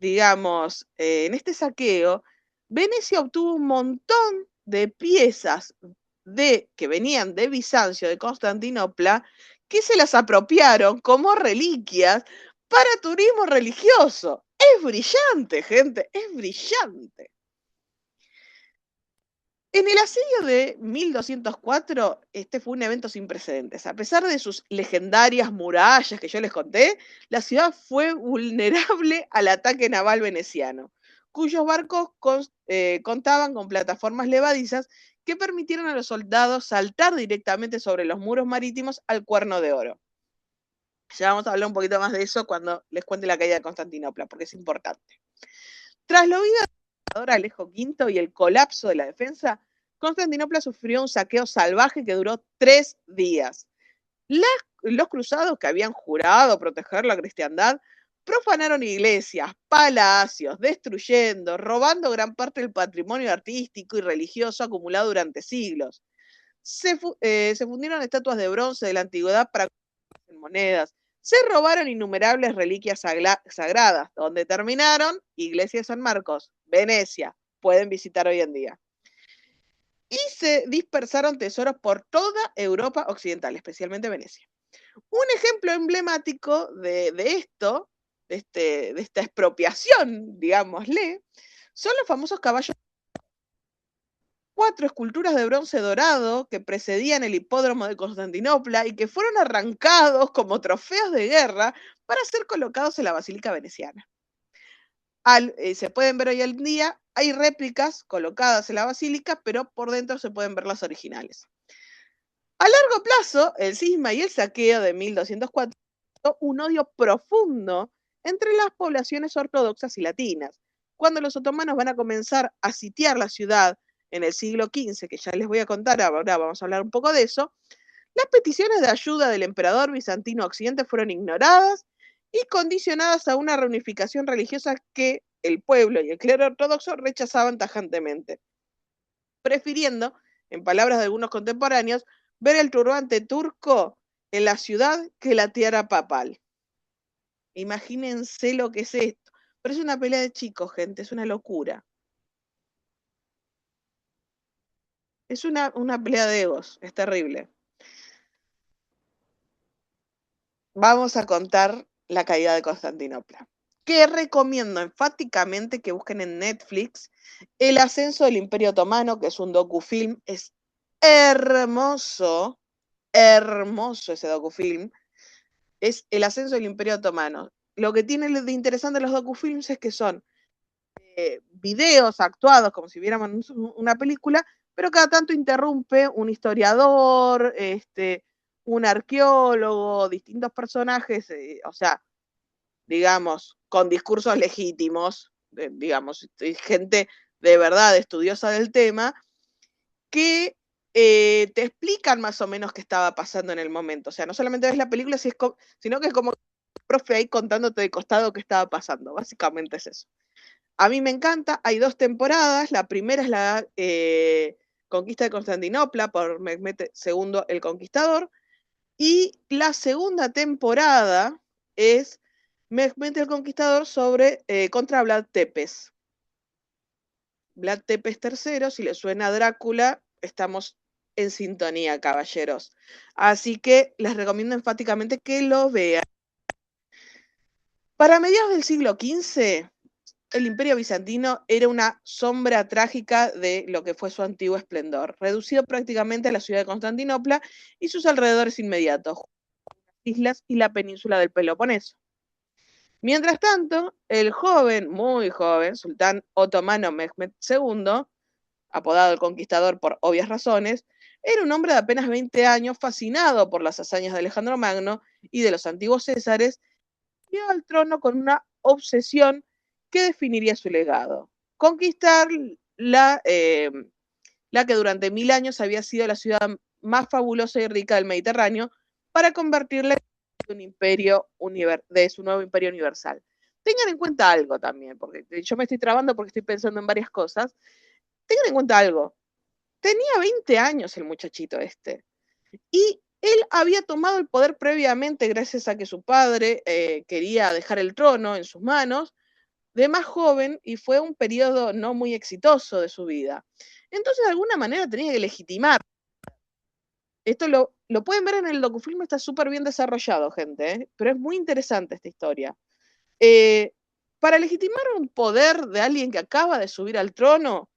Speaker 1: digamos, en este saqueo, Venecia obtuvo un montón de piezas que venían de Bizancio, de Constantinopla, que se las apropiaron como reliquias para turismo religioso. Es brillante, gente, es brillante. En el asedio de 1204, este fue un evento sin precedentes. A pesar de sus legendarias murallas que yo les conté, la ciudad fue vulnerable al ataque naval veneciano, cuyos barcos contaban con plataformas levadizas que permitieron a los soldados saltar directamente sobre los muros marítimos al Cuerno de Oro. Ya vamos a hablar un poquito más de eso cuando les cuente la caída de Constantinopla, porque es importante. Tras la huida del emperador Alejo V y el colapso de la defensa, Constantinopla sufrió un saqueo salvaje que duró 3 días. Los cruzados, que habían jurado proteger la cristiandad, profanaron iglesias, palacios, destruyendo, robando gran parte del patrimonio artístico y religioso acumulado durante siglos. Se fundieron estatuas de bronce de la antigüedad para en monedas. Se robaron innumerables reliquias sagradas, donde terminaron Iglesia de San Marcos, Venecia, pueden visitar hoy en día. Y se dispersaron tesoros por toda Europa occidental, especialmente Venecia. Un ejemplo emblemático de esto, de esta expropiación, digámosle, son los famosos caballos. 4 esculturas de bronce dorado que precedían el hipódromo de Constantinopla y que fueron arrancados como trofeos de guerra para ser colocados en la Basílica Veneciana. Se pueden ver hoy en día, hay réplicas colocadas en la Basílica, pero por dentro se pueden ver las originales. A largo plazo, el cisma y el saqueo de 1204 un odio profundo entre las poblaciones ortodoxas y latinas. Cuando los otomanos van a comenzar a sitiar la ciudad en el siglo XV, que ya les voy a contar, ahora vamos a hablar un poco de eso, las peticiones de ayuda del emperador bizantino occidente fueron ignoradas y condicionadas a una reunificación religiosa que el pueblo y el clero ortodoxo rechazaban tajantemente, prefiriendo, en palabras de algunos contemporáneos, ver el turbante turco en la ciudad que la tiara papal. Imagínense lo que es esto. Pero es una pelea de chicos, gente, es una locura. Es una pelea de egos, es terrible. Vamos a contar la caída de Constantinopla. Que recomiendo enfáticamente que busquen en Netflix El ascenso del Imperio Otomano, que es un docufilm, es hermoso, hermoso ese docufilm, es El ascenso del Imperio Otomano. Lo que tiene de interesante los docufilms es que son videos actuados como si viéramos una película, pero cada tanto interrumpe un historiador, un arqueólogo, distintos personajes, o sea, digamos, con discursos legítimos, digamos, gente de verdad estudiosa del tema, que te explican más o menos qué estaba pasando en el momento. O sea, no solamente ves la película, sino que es como profe ahí contándote de costado qué estaba pasando. Básicamente es eso. A mí me encanta, hay 2 temporadas. La primera es la conquista de Constantinopla por Mehmed II el Conquistador. Y la segunda temporada es Mehmed el Conquistador contra Vlad Tepes. Vlad Tepes III, si le suena a Drácula, estamos en sintonía, caballeros. Así que les recomiendo enfáticamente que lo vean. Para mediados del siglo XV, el Imperio Bizantino era una sombra trágica de lo que fue su antiguo esplendor, reducido prácticamente a la ciudad de Constantinopla y sus alrededores inmediatos, islas y la península del Peloponeso. Mientras tanto, el joven, muy joven, sultán otomano Mehmed II, apodado el Conquistador por obvias razones, era un hombre de apenas 20 años fascinado por las hazañas de Alejandro Magno y de los antiguos Césares, y llegó al trono con una obsesión que definiría su legado: conquistar la que durante 1000 años había sido la ciudad más fabulosa y rica del Mediterráneo, para convertirla en un imperio de su nuevo imperio universal. Tengan en cuenta algo también, porque yo me estoy trabando porque estoy pensando en varias cosas. Tengan en cuenta algo. Tenía 20 años el muchachito este. Y él había tomado el poder previamente gracias a que su padre quería dejar el trono en sus manos de más joven, y fue un periodo no muy exitoso de su vida. Entonces, de alguna manera tenía que legitimar. Esto lo pueden ver en el docufilm, está súper bien desarrollado, gente, ¿eh? Pero es muy interesante esta historia. Para legitimar un poder de alguien que acaba de subir al trono,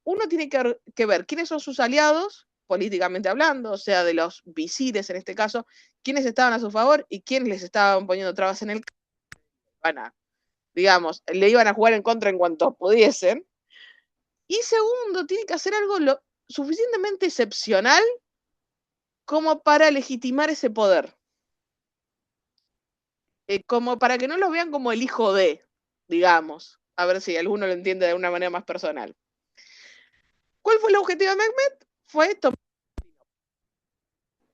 Speaker 1: uno tiene que ver quiénes son sus aliados, políticamente hablando, o sea, de los visires en este caso, quiénes estaban a su favor y quiénes les estaban poniendo trabas en el camino. Digamos, le iban a jugar en contra en cuanto pudiesen. Y segundo, tiene que hacer algo suficientemente excepcional como para legitimar ese poder. Como para que no lo vean como el hijo de, digamos. A ver si alguno lo entiende de una manera más personal. ¿Cuál fue el objetivo de Mehmed? Fue tomar.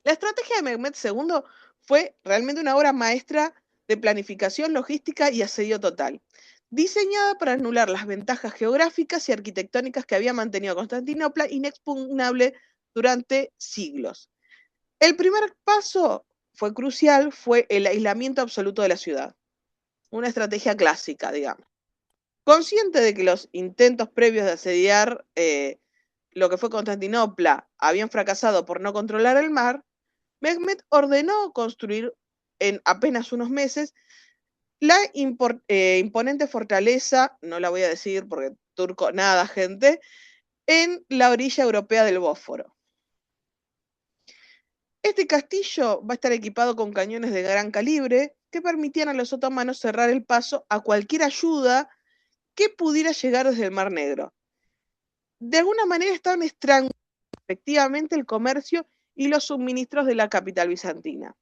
Speaker 1: La estrategia de Mehmed II fue realmente una obra maestra de planificación, logística y asedio total, diseñada para anular las ventajas geográficas y arquitectónicas que había mantenido Constantinopla inexpugnable durante siglos. El primer paso fue crucial, fue el aislamiento absoluto de la ciudad. Una estrategia clásica, digamos. Consciente de que los intentos previos de asediar lo que fue Constantinopla habían fracasado por no controlar el mar, Mehmed ordenó construir en apenas unos meses la imponente fortaleza, no la voy a decir porque turco nada, gente, en la orilla europea del Bósforo. Este castillo va a estar equipado con cañones de gran calibre que permitían a los otomanos cerrar el paso a cualquier ayuda que pudiera llegar desde el Mar Negro. De alguna manera estaban estrangulando efectivamente el comercio y los suministros de la capital bizantina.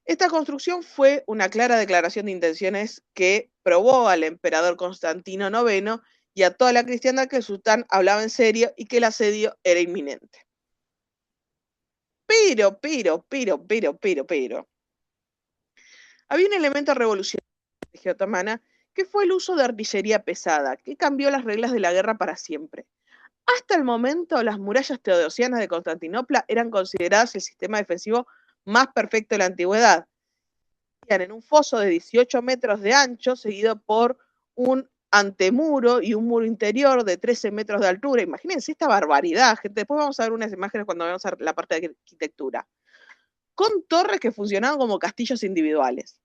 Speaker 1: Esta construcción fue una clara declaración de intenciones que probó al emperador Constantino IX y a toda la cristiandad que el sultán hablaba en serio y que el asedio era inminente. Pero, había un elemento revolucionario en la estrategia otomana, que fue el uso de artillería pesada, que cambió las reglas de la guerra para siempre. Hasta el momento, las murallas teodosianas de Constantinopla eran consideradas el sistema defensivo más perfecto de la antigüedad. En un foso de 18 metros de ancho, seguido por un antemuro y un muro interior de 13 metros de altura. Imagínense esta barbaridad, gente. Después vamos a ver unas imágenes cuando veamos la parte de arquitectura. Con torres que funcionaban como castillos individuales.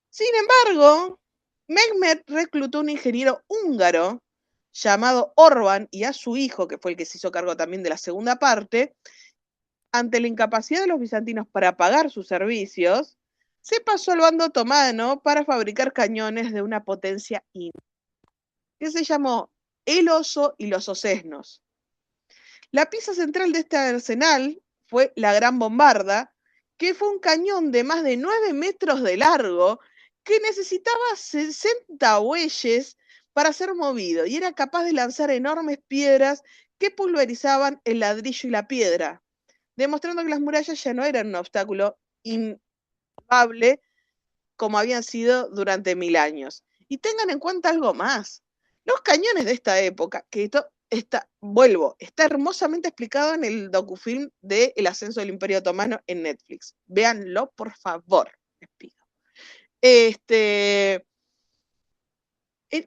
Speaker 1: Sin embargo, Mehmed reclutó un ingeniero húngaro llamado Orban y a su hijo, que fue el que se hizo cargo también de la segunda parte. Ante la incapacidad de los bizantinos para pagar sus servicios, se pasó al bando otomano para fabricar cañones de una potencia que se llamó el Oso y los Osesnos. La pieza central de este arsenal fue la Gran Bombarda, que fue un cañón de más de 9 metros de largo que necesitaba 60 bueyes para ser movido y era capaz de lanzar enormes piedras que pulverizaban el ladrillo y la piedra, demostrando que las murallas ya no eran un obstáculo probable como habían sido durante 1000 años. Y tengan en cuenta algo más. Los cañones de esta época, que está hermosamente explicado en el docufilm de El ascenso del Imperio Otomano en Netflix. Véanlo, por favor, les pido.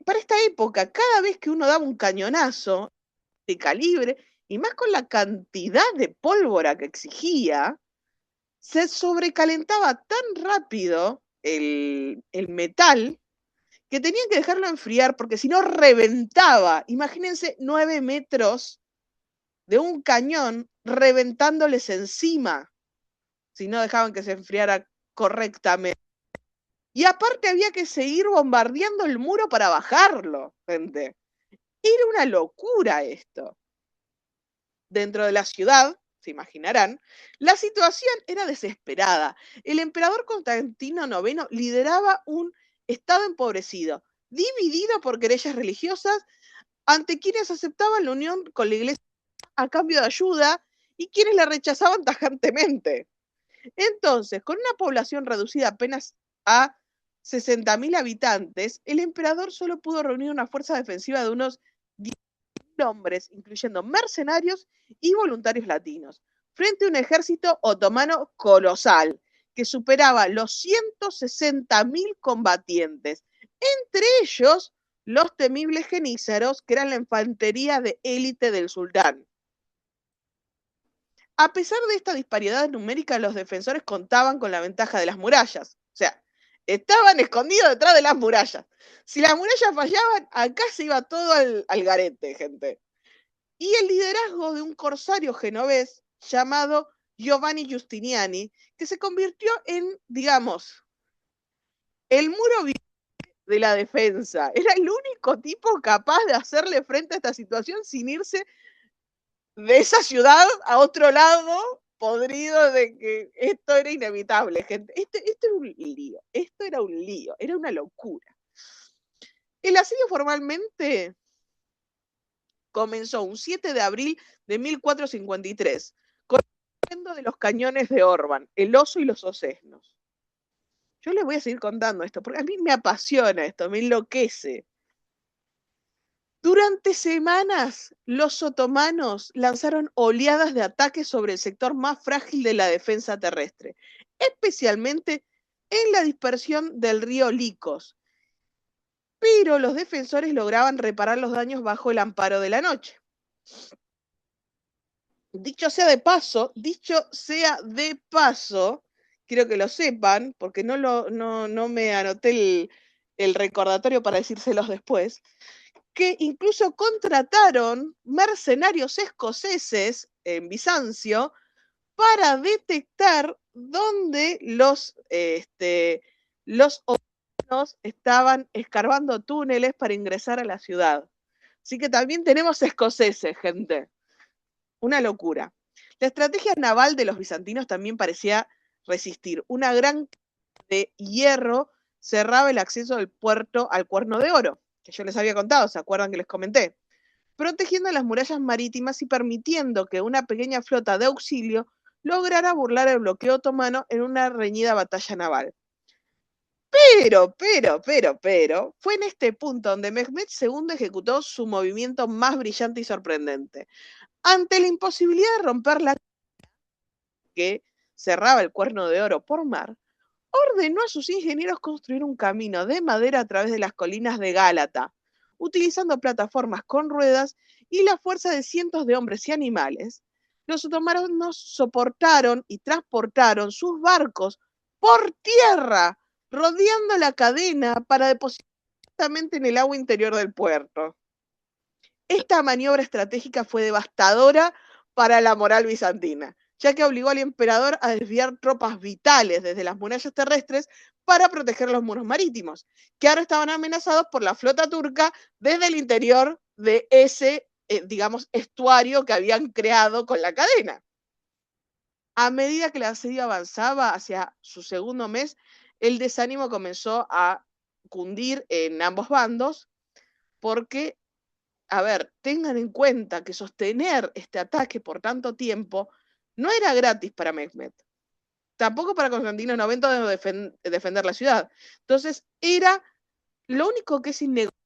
Speaker 1: Para esta época, cada vez que uno daba un cañonazo de calibre, y más con la cantidad de pólvora que exigía, se sobrecalentaba tan rápido el metal que tenían que dejarlo enfriar porque si no reventaba. Imagínense 9 metros de un cañón reventándoles encima si no dejaban que se enfriara correctamente. Y aparte había que seguir bombardeando el muro para bajarlo, gente. Era una locura esto. Dentro de la ciudad, se imaginarán, la situación era desesperada. El emperador Constantino IX lideraba un estado empobrecido, dividido por querellas religiosas ante quienes aceptaban la unión con la iglesia a cambio de ayuda y quienes la rechazaban tajantemente. Entonces, con una población reducida apenas a 60.000 habitantes, el emperador solo pudo reunir una fuerza defensiva de unos 10.000 hombres, incluyendo mercenarios y voluntarios latinos, frente a un ejército otomano colosal, que superaba los 160.000 combatientes, entre ellos los temibles genízaros, que eran la infantería de élite del sultán. A pesar de esta disparidad numérica, los defensores contaban con la ventaja de las murallas. O sea, estaban escondidos detrás de las murallas. Si las murallas fallaban, acá se iba todo al garete, gente. Y el liderazgo de un corsario genovés llamado Giovanni Giustiniani, que se convirtió en, digamos, el muro de la defensa. Era el único tipo capaz de hacerle frente a esta situación sin irse de esa ciudad a otro lado, podrido de que esto era inevitable, gente. Esto era un lío, era una locura. El asedio formalmente comenzó un 7 de abril de 1453, con el de los cañones de Orban, el oso y los osesnos. Yo les voy a seguir contando esto, porque a mí me apasiona esto, me enloquece. Durante semanas, los otomanos lanzaron oleadas de ataques sobre el sector más frágil de la defensa terrestre, especialmente en la dispersión del río Licos. Pero los defensores lograban reparar los daños bajo el amparo de la noche. Dicho sea de paso, quiero que lo sepan, porque no me anoté el recordatorio para decírselos después, que incluso contrataron mercenarios escoceses en Bizancio para detectar dónde los otomanos estaban escarbando túneles para ingresar a la ciudad. Así que también tenemos escoceses, gente. Una locura. La estrategia naval de los bizantinos también parecía resistir. Una gran de hierro cerraba el acceso del puerto al Cuerno de Oro, que yo les había contado, ¿se acuerdan que les comenté? Protegiendo las murallas marítimas y permitiendo que una pequeña flota de auxilio lograra burlar el bloqueo otomano en una reñida batalla naval. Pero, fue en este punto donde Mehmed II ejecutó su movimiento más brillante y sorprendente. Ante la imposibilidad de romper la que cerraba el Cuerno de Oro por mar, ordenó a sus ingenieros construir un camino de madera a través de las colinas de Gálata, utilizando plataformas con ruedas y la fuerza de cientos de hombres y animales. Los otomanos soportaron y transportaron sus barcos por tierra, rodeando la cadena para depositar en el agua interior del puerto. Esta maniobra estratégica fue devastadora para la moral bizantina, ya que obligó al emperador a desviar tropas vitales desde las murallas terrestres para proteger los muros marítimos, que ahora estaban amenazados por la flota turca desde el interior de ese, digamos, estuario que habían creado con la cadena. A medida que el asedio avanzaba hacia su segundo mes, el desánimo comenzó a cundir en ambos bandos, porque a ver, tengan en cuenta que sostener este ataque por tanto tiempo no era gratis para Mehmed. tampoco para Constantino IX defender la ciudad. Entonces, era lo único que es innegociable.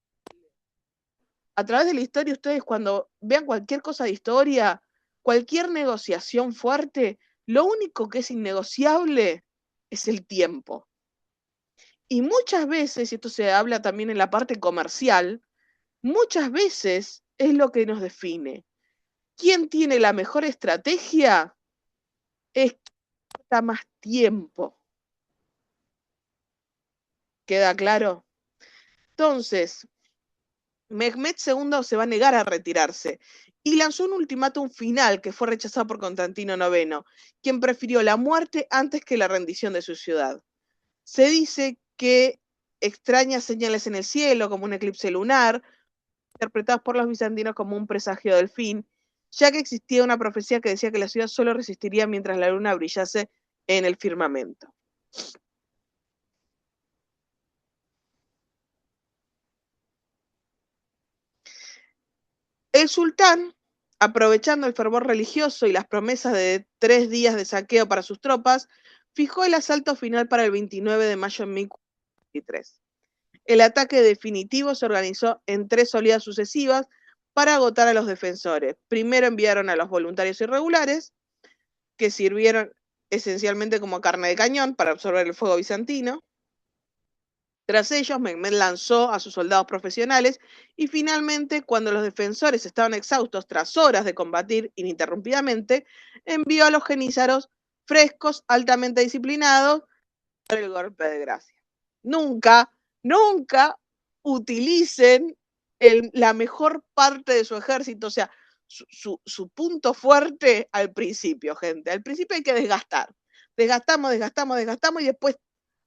Speaker 1: A través de la historia, ustedes cuando vean cualquier cosa de historia, cualquier negociación fuerte, lo único que es innegociable es el tiempo. Y muchas veces, y esto se habla también en la parte comercial, muchas veces es lo que nos define. ¿Quién tiene la mejor estrategia? Es que está más tiempo. ¿Queda claro? Entonces, Mehmed II se va a negar a retirarse y lanzó un ultimátum final que fue rechazado por Constantino IX, quien prefirió la muerte antes que la rendición de su ciudad. Se dice que extrañas señales en el cielo, como un eclipse lunar, interpretados por los bizantinos como un presagio del fin, ya que existía una profecía que decía que la ciudad solo resistiría mientras la luna brillase en el firmamento. El sultán, aprovechando el fervor religioso y las promesas de 3 días de saqueo para sus tropas, fijó el asalto final para el 29 de mayo de 1423. El ataque definitivo se organizó en 3 oleadas sucesivas para agotar a los defensores. Primero enviaron a los voluntarios irregulares, que sirvieron esencialmente como carne de cañón para absorber el fuego bizantino. Tras ellos, Mehmed lanzó a sus soldados profesionales y finalmente, cuando los defensores estaban exhaustos tras horas de combatir ininterrumpidamente, envió a los genízaros frescos, altamente disciplinados, para el golpe de gracia. Nunca, nunca utilicen la mejor parte de su ejército, o sea, su punto fuerte al principio, gente. Al principio hay que desgastar. Desgastamos, desgastamos, desgastamos y después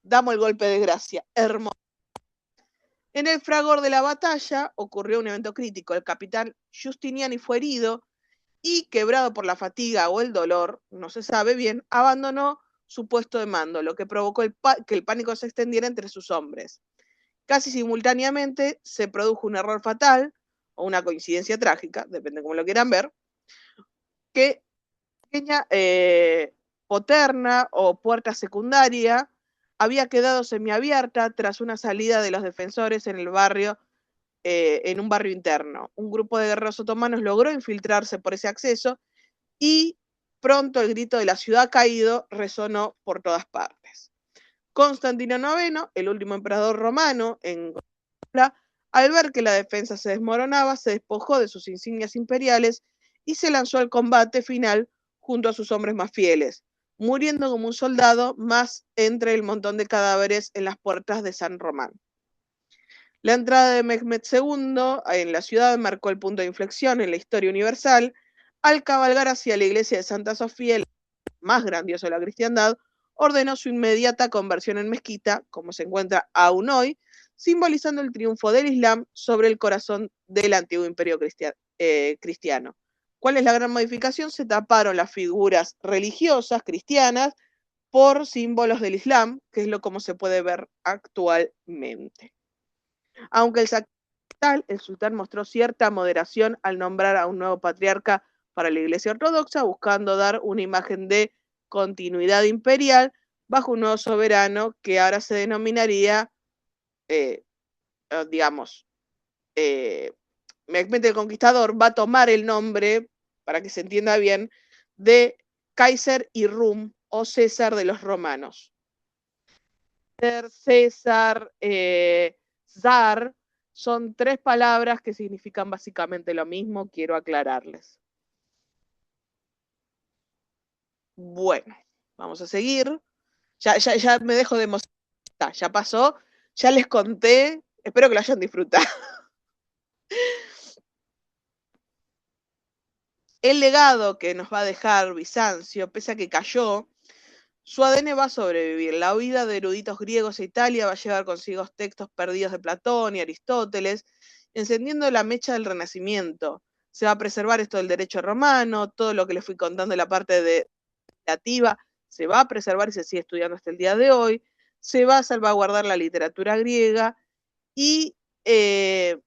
Speaker 1: damos el golpe de gracia. Hermoso. En el fragor de la batalla ocurrió un evento crítico. El capitán Giustiniani fue herido y, quebrado por la fatiga o el dolor, no se sabe bien, abandonó su puesto de mando, lo que provocó que el pánico se extendiera entre sus hombres. Casi simultáneamente se produjo un error fatal, o una coincidencia trágica, depende de cómo lo quieran ver, que pequeña poterna o puerta secundaria había quedado semiabierta tras una salida de los defensores en el barrio, en un barrio interno. Un grupo de guerreros otomanos logró infiltrarse por ese acceso y pronto el grito de la ciudad caído resonó por todas partes. Constantino IX, el último emperador romano en Constantinopla, al ver que la defensa se desmoronaba, se despojó de sus insignias imperiales y se lanzó al combate final junto a sus hombres más fieles, muriendo como un soldado más entre el montón de cadáveres en las puertas de San Román. La entrada de Mehmed II en la ciudad marcó el punto de inflexión en la historia universal al cabalgar hacia la iglesia de Santa Sofía, el más grandioso de la cristiandad, ordenó su inmediata conversión en mezquita, como se encuentra aún hoy, simbolizando el triunfo del Islam sobre el corazón del antiguo imperio cristiano. ¿Cuál es la gran modificación? Se taparon las figuras religiosas cristianas por símbolos del Islam, que es lo como se puede ver actualmente. Aunque el sultán mostró cierta moderación al nombrar a un nuevo patriarca para la Iglesia Ortodoxa, buscando dar una imagen de continuidad imperial bajo un nuevo soberano que ahora se denominaría, eh, digamos, Mehmed el Conquistador va a tomar el nombre, para que se entienda bien, de Kaiser y Rum, o César de los romanos. César, Zar, son 3 palabras que significan básicamente lo mismo, quiero aclararles. Bueno, vamos a seguir. Ya me dejo de emocionar, ya pasó, ya les conté, espero que lo hayan disfrutado. El legado que nos va a dejar Bizancio, pese a que cayó, su ADN va a sobrevivir. La huida de eruditos griegos a Italia va a llevar consigo textos perdidos de Platón y Aristóteles, encendiendo la mecha del Renacimiento. Se va a preservar esto del derecho romano, todo lo que les fui contando en la parte legislativa, se va a preservar y se sigue estudiando hasta el día de hoy. Se va a salvaguardar la literatura griega y se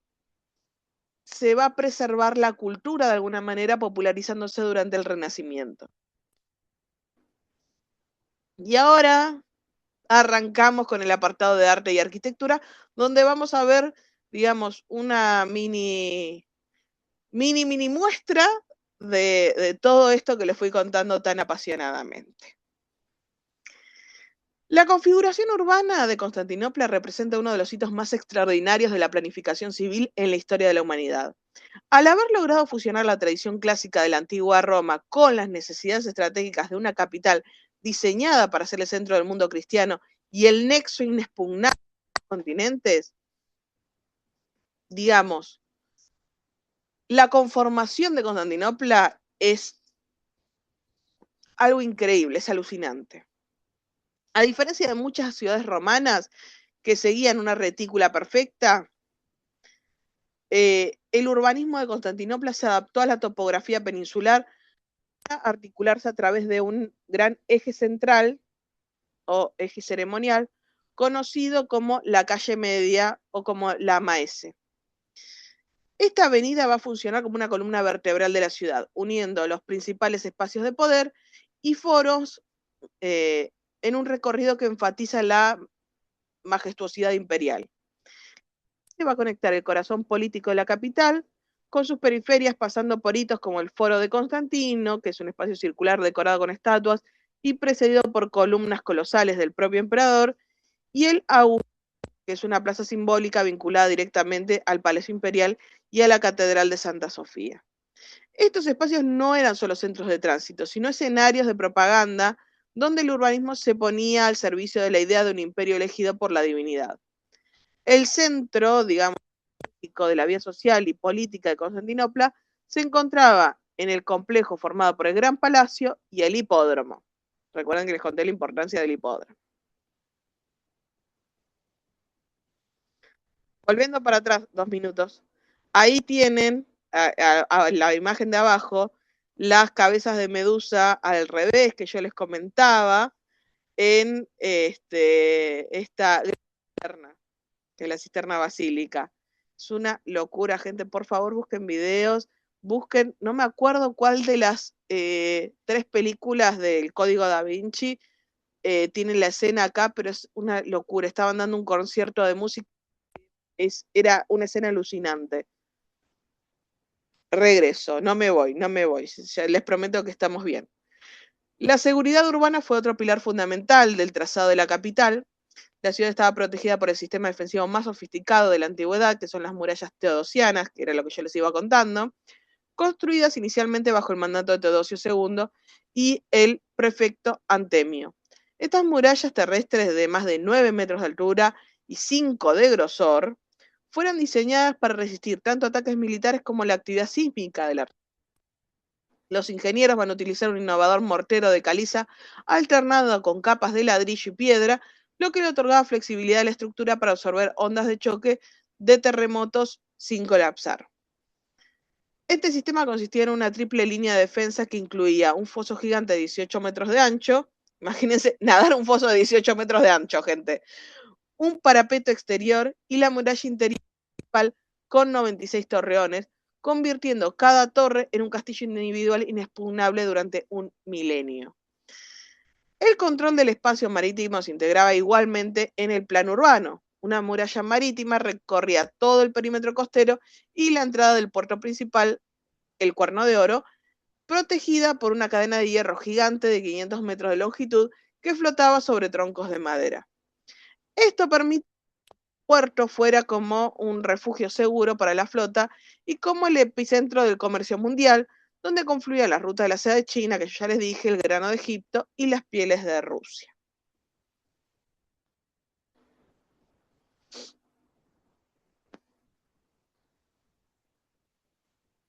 Speaker 1: va a preservar la cultura de alguna manera, popularizándose durante el Renacimiento. Y ahora arrancamos con el apartado de arte y arquitectura, donde vamos a ver, digamos, una mini muestra de todo esto que les fui contando tan apasionadamente. La configuración urbana de Constantinopla representa uno de los hitos más extraordinarios de la planificación civil en la historia de la humanidad. Al haber logrado fusionar la tradición clásica de la antigua Roma con las necesidades estratégicas de una capital diseñada para ser el centro del mundo cristiano y el nexo inexpugnable de los continentes, digamos, la conformación de Constantinopla es algo increíble, es alucinante. A diferencia de muchas ciudades romanas que seguían una retícula perfecta, el urbanismo de Constantinopla se adaptó a la topografía peninsular para articularse a través de un gran eje central o eje ceremonial, conocido como la calle media o como la Maese. Esta avenida va a funcionar como una columna vertebral de la ciudad, uniendo los principales espacios de poder y foros en un recorrido que enfatiza la majestuosidad imperial. Se va a conectar el corazón político de la capital con sus periferias, pasando por hitos como el Foro de Constantino, que es un espacio circular decorado con estatuas y precedido por columnas colosales del propio emperador, y el Augusto, que es una plaza simbólica vinculada directamente al Palacio Imperial y a la Catedral de Santa Sofía. Estos espacios no eran solo centros de tránsito, sino escenarios de propaganda donde el urbanismo se ponía al servicio de la idea de un imperio elegido por la divinidad. El centro, digamos, de la vida social y política de Constantinopla se encontraba en el complejo formado por el Gran Palacio y el hipódromo. Recuerden que les conté la importancia del hipódromo. Volviendo para atrás 2 minutos, ahí tienen a la imagen de abajo las cabezas de Medusa al revés que yo les comentaba en esta cisterna, que es la cisterna basílica. Es una locura, gente. Por favor, busquen videos, busquen, no me acuerdo cuál de las 3 películas del Código Da Vinci tienen la escena acá, pero es una locura. Estaban dando un concierto de música, era una escena alucinante. Regreso, no me voy. Ya les prometo que estamos bien. La seguridad urbana fue otro pilar fundamental del trazado de la capital. La ciudad estaba protegida por el sistema defensivo más sofisticado de la antigüedad, que son las murallas teodosianas, que era lo que yo les iba contando, construidas inicialmente bajo el mandato de Teodosio II y el prefecto Antemio. Estas murallas terrestres de más de 9 metros de altura y 5 de grosor fueron diseñadas para resistir tanto ataques militares como la actividad sísmica de la. Los ingenieros van a utilizar un innovador mortero de caliza alternado con capas de ladrillo y piedra, lo que le otorgaba flexibilidad a la estructura para absorber ondas de choque de terremotos sin colapsar. Este sistema consistía en una triple línea de defensa que incluía un foso gigante de 18 metros de ancho. Imagínense nadar un foso de 18 metros de ancho, gente. Un parapeto exterior y la muralla interior principal con 96 torreones, convirtiendo cada torre en un castillo individual inexpugnable durante un milenio. El control del espacio marítimo se integraba igualmente en el plano urbano. Una muralla marítima recorría todo el perímetro costero y la entrada del puerto principal, el Cuerno de Oro, protegida por una cadena de hierro gigante de 500 metros de longitud que flotaba sobre troncos de madera. Esto permite que el puerto fuera como un refugio seguro para la flota y como el epicentro del comercio mundial, donde confluía la ruta de la seda de China, que yo ya les dije, el grano de Egipto y las pieles de Rusia.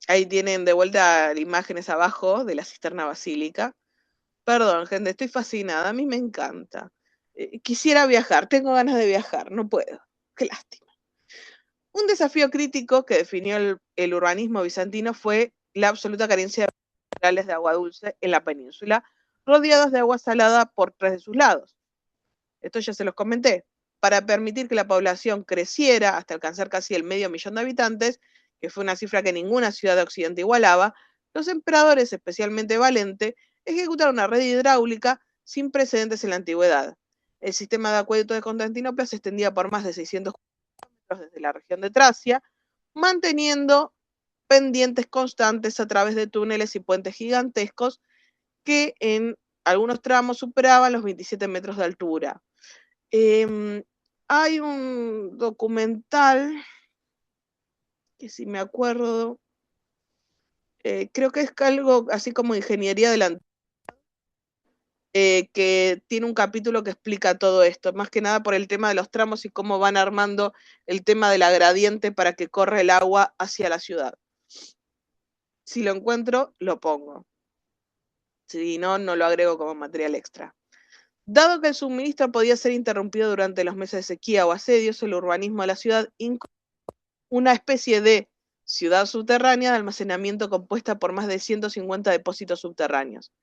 Speaker 1: Ahí tienen de vuelta imágenes abajo de la cisterna basílica. Perdón, gente, estoy fascinada, a mí me encanta. Quisiera viajar, tengo ganas de viajar, no puedo. Qué lástima. Un desafío crítico que definió el urbanismo bizantino fue la absoluta carencia de minerales de agua dulce en la península, rodeados de agua salada por 3 de sus lados. Esto ya se los comenté. Para permitir que la población creciera hasta alcanzar casi el medio millón de habitantes, que fue una cifra que ninguna ciudad de Occidente igualaba, los emperadores, especialmente Valente, ejecutaron una red hidráulica sin precedentes en la antigüedad. El sistema de acueducto de Constantinopla se extendía por más de 600 kilómetros desde la región de Tracia, manteniendo pendientes constantes a través de túneles y puentes gigantescos que en algunos tramos superaban los 27 metros de altura. Hay un documental que si me acuerdo, creo que es algo así como ingeniería de la que tiene un capítulo que explica todo esto, más que nada por el tema de los tramos y cómo van armando el tema de la gradiente para que corra el agua hacia la ciudad. Si lo encuentro, lo pongo. Si no, no lo agrego como material extra. Dado que el suministro podía ser interrumpido durante los meses de sequía o asedios, el urbanismo de la ciudad incluyó una especie de ciudad subterránea de almacenamiento compuesta por más de 150 depósitos subterráneos.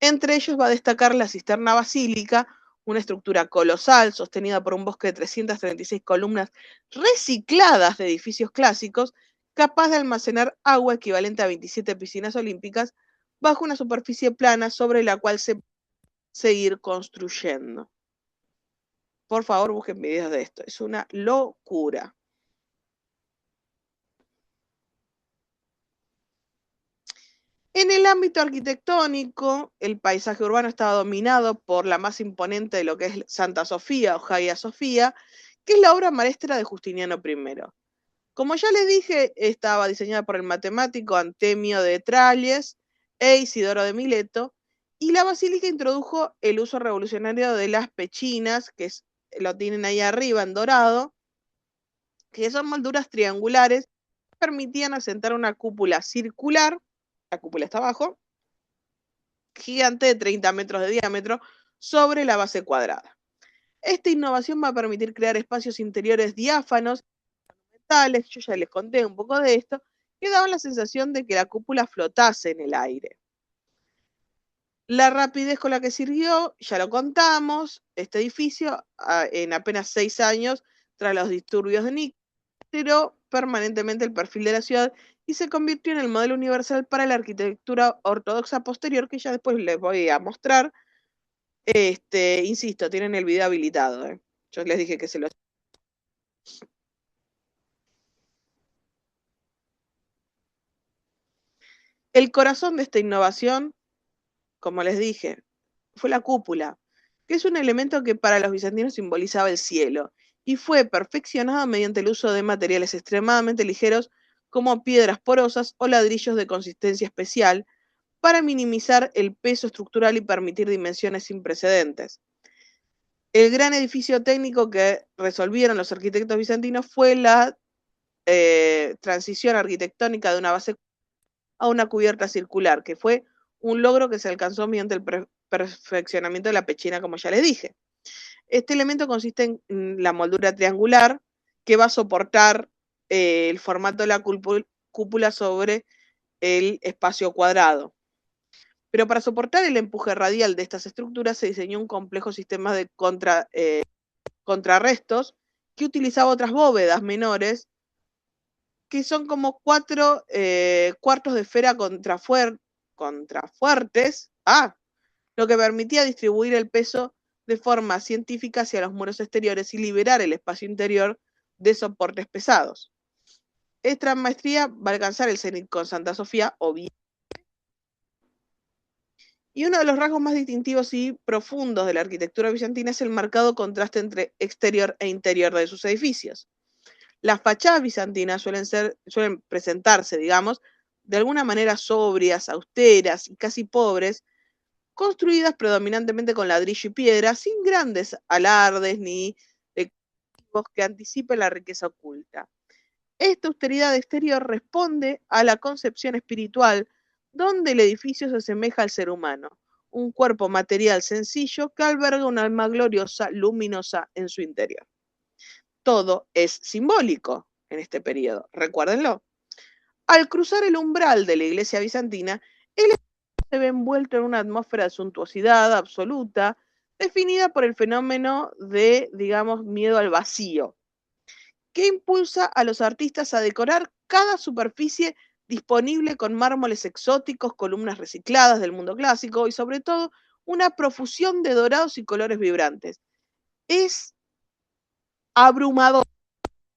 Speaker 1: Entre ellos va a destacar la cisterna basílica, una estructura colosal sostenida por un bosque de 336 columnas recicladas de edificios clásicos, capaz de almacenar agua equivalente a 27 piscinas olímpicas bajo una superficie plana sobre la cual se puede seguir construyendo. Por favor, busquen videos de esto. Es una locura. En el ámbito arquitectónico, el paisaje urbano estaba dominado por la más imponente de lo que es Santa Sofía o Hagia Sofía, que es la obra maestra de Justiniano I. Como ya les dije, estaba diseñada por el matemático Antemio de Tralles e Isidoro de Mileto, y la basílica introdujo el uso revolucionario de las pechinas, que lo tienen ahí arriba en dorado, que son molduras triangulares que permitían asentar una cúpula circular, la cúpula está abajo, gigante de 30 metros de diámetro, sobre la base cuadrada. Esta innovación va a permitir crear espacios interiores diáfanos, yo ya les conté un poco de esto, que daban la sensación de que la cúpula flotase en el aire. La rapidez con la que sirvió, ya lo contamos, este edificio en apenas 6 años, tras los disturbios de Nick, alteró permanentemente el perfil de la ciudad y se convirtió en el modelo universal para la arquitectura ortodoxa posterior, que ya después les voy a mostrar. Insisto, tienen el video habilitado. Yo les dije que se lo... El corazón de esta innovación, como les dije, fue la cúpula, que es un elemento que para los bizantinos simbolizaba el cielo, y fue perfeccionado mediante el uso de materiales extremadamente ligeros como piedras porosas o ladrillos de consistencia especial, para minimizar el peso estructural y permitir dimensiones sin precedentes. El gran edificio técnico que resolvieron los arquitectos bizantinos fue la transición arquitectónica de una base a una cubierta circular, que fue un logro que se alcanzó mediante el perfeccionamiento de la pechina, como ya les dije. Este elemento consiste en la moldura triangular que va a soportar el formato de la cúpula sobre el espacio cuadrado. Pero para soportar el empuje radial de estas estructuras se diseñó un complejo sistema de contrarrestos que utilizaba otras bóvedas menores, que son como 4 cuartos de esfera contrafuertes, lo que permitía distribuir el peso de forma científica hacia los muros exteriores y liberar el espacio interior de soportes pesados. Esta maestría va a alcanzar el cenit con Santa Sofía, obviamente. Y uno de los rasgos más distintivos y profundos de la arquitectura bizantina es el marcado contraste entre exterior e interior de sus edificios. Las fachadas bizantinas suelen presentarse, digamos, de alguna manera sobrias, austeras y casi pobres, construidas predominantemente con ladrillo y piedra, sin grandes alardes ni decorativos que anticipen la riqueza oculta. Esta austeridad exterior responde a la concepción espiritual, donde el edificio se asemeja al ser humano, un cuerpo material sencillo que alberga un alma gloriosa, luminosa en su interior. Todo es simbólico en este periodo, recuérdenlo. Al cruzar el umbral de la iglesia bizantina, el edificio se ve envuelto en una atmósfera de suntuosidad absoluta, definida por el fenómeno de, digamos, miedo al vacío, que impulsa a los artistas a decorar cada superficie disponible con mármoles exóticos, columnas recicladas del mundo clásico y sobre todo una profusión de dorados y colores vibrantes. Es abrumador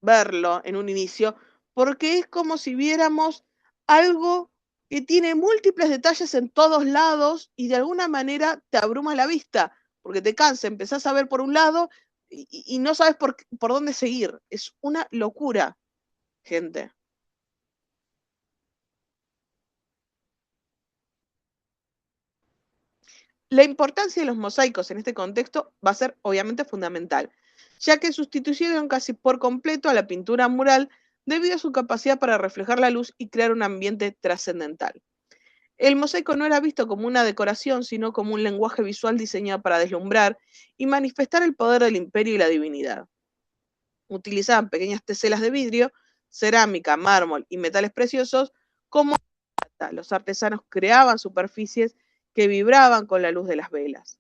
Speaker 1: verlo en un inicio, porque es como si viéramos algo que tiene múltiples detalles en todos lados y de alguna manera te abruma la vista, porque te cansa, empezás a ver por un lado y no sabes por dónde seguir. Es una locura, gente. La importancia de los mosaicos en este contexto va a ser obviamente fundamental, ya que sustituyeron casi por completo a la pintura mural debido a su capacidad para reflejar la luz y crear un ambiente trascendental. El mosaico no era visto como una decoración, sino como un lenguaje visual diseñado para deslumbrar y manifestar el poder del imperio y la divinidad. Utilizaban pequeñas teselas de vidrio, cerámica, mármol y metales preciosos como plata. Los artesanos creaban superficies que vibraban con la luz de las velas.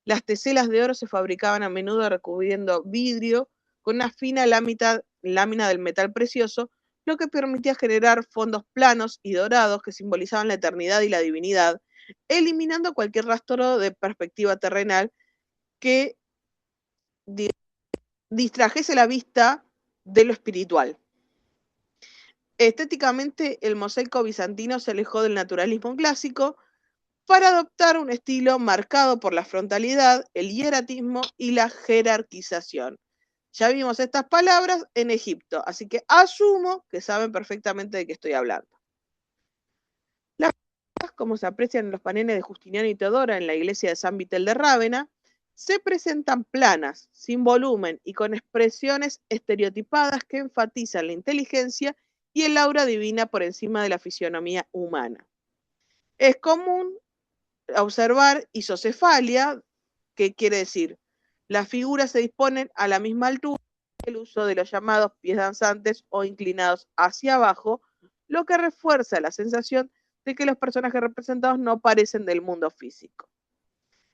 Speaker 1: Las teselas de oro se fabricaban a menudo recubriendo vidrio con una fina lámina del metal precioso, lo que permitía generar fondos planos y dorados que simbolizaban la eternidad y la divinidad, eliminando cualquier rastro de perspectiva terrenal que distrajese la vista de lo espiritual. Estéticamente, el mosaico bizantino se alejó del naturalismo clásico para adoptar un estilo marcado por la frontalidad, el hieratismo y la jerarquización. Ya vimos estas palabras en Egipto, así que asumo que saben perfectamente de qué estoy hablando. Las figuras, como se aprecian en los paneles de Justiniano y Teodora en la iglesia de San Vitel de Rávena, se presentan planas, sin volumen y con expresiones estereotipadas que enfatizan la inteligencia y el aura divina por encima de la fisionomía humana. Es común observar isocefalia, que quiere decir, las figuras se disponen a la misma altura, el uso de los llamados pies danzantes o inclinados hacia abajo, lo que refuerza la sensación de que los personajes representados no parecen del mundo físico.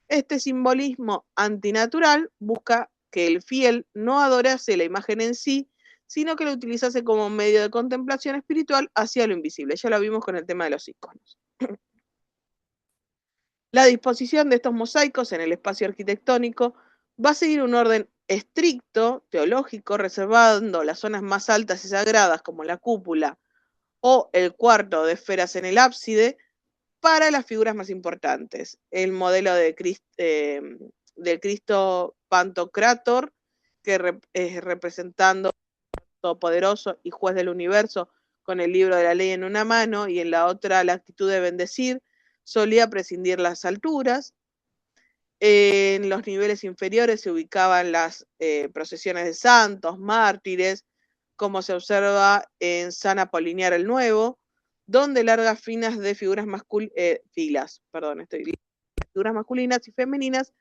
Speaker 1: Este simbolismo antinatural busca que el fiel no adorase la imagen en sí, sino que lo utilizase como medio de contemplación espiritual hacia lo invisible. Ya lo vimos con el tema de los iconos. La disposición de estos mosaicos en el espacio arquitectónico va a seguir un orden estricto, teológico, reservando las zonas más altas y sagradas, como la cúpula o el cuarto de esferas en el ábside, para las figuras más importantes. El modelo del Cristo Pantocrátor, que representando todopoderoso y juez del universo, con el libro de la ley en una mano y en la otra la actitud de bendecir, solía prescindir las alturas. En los niveles inferiores se ubicaban las procesiones de santos, mártires, como se observa en San Apolinar el Nuevo, donde largas filas de figuras masculinas y femeninas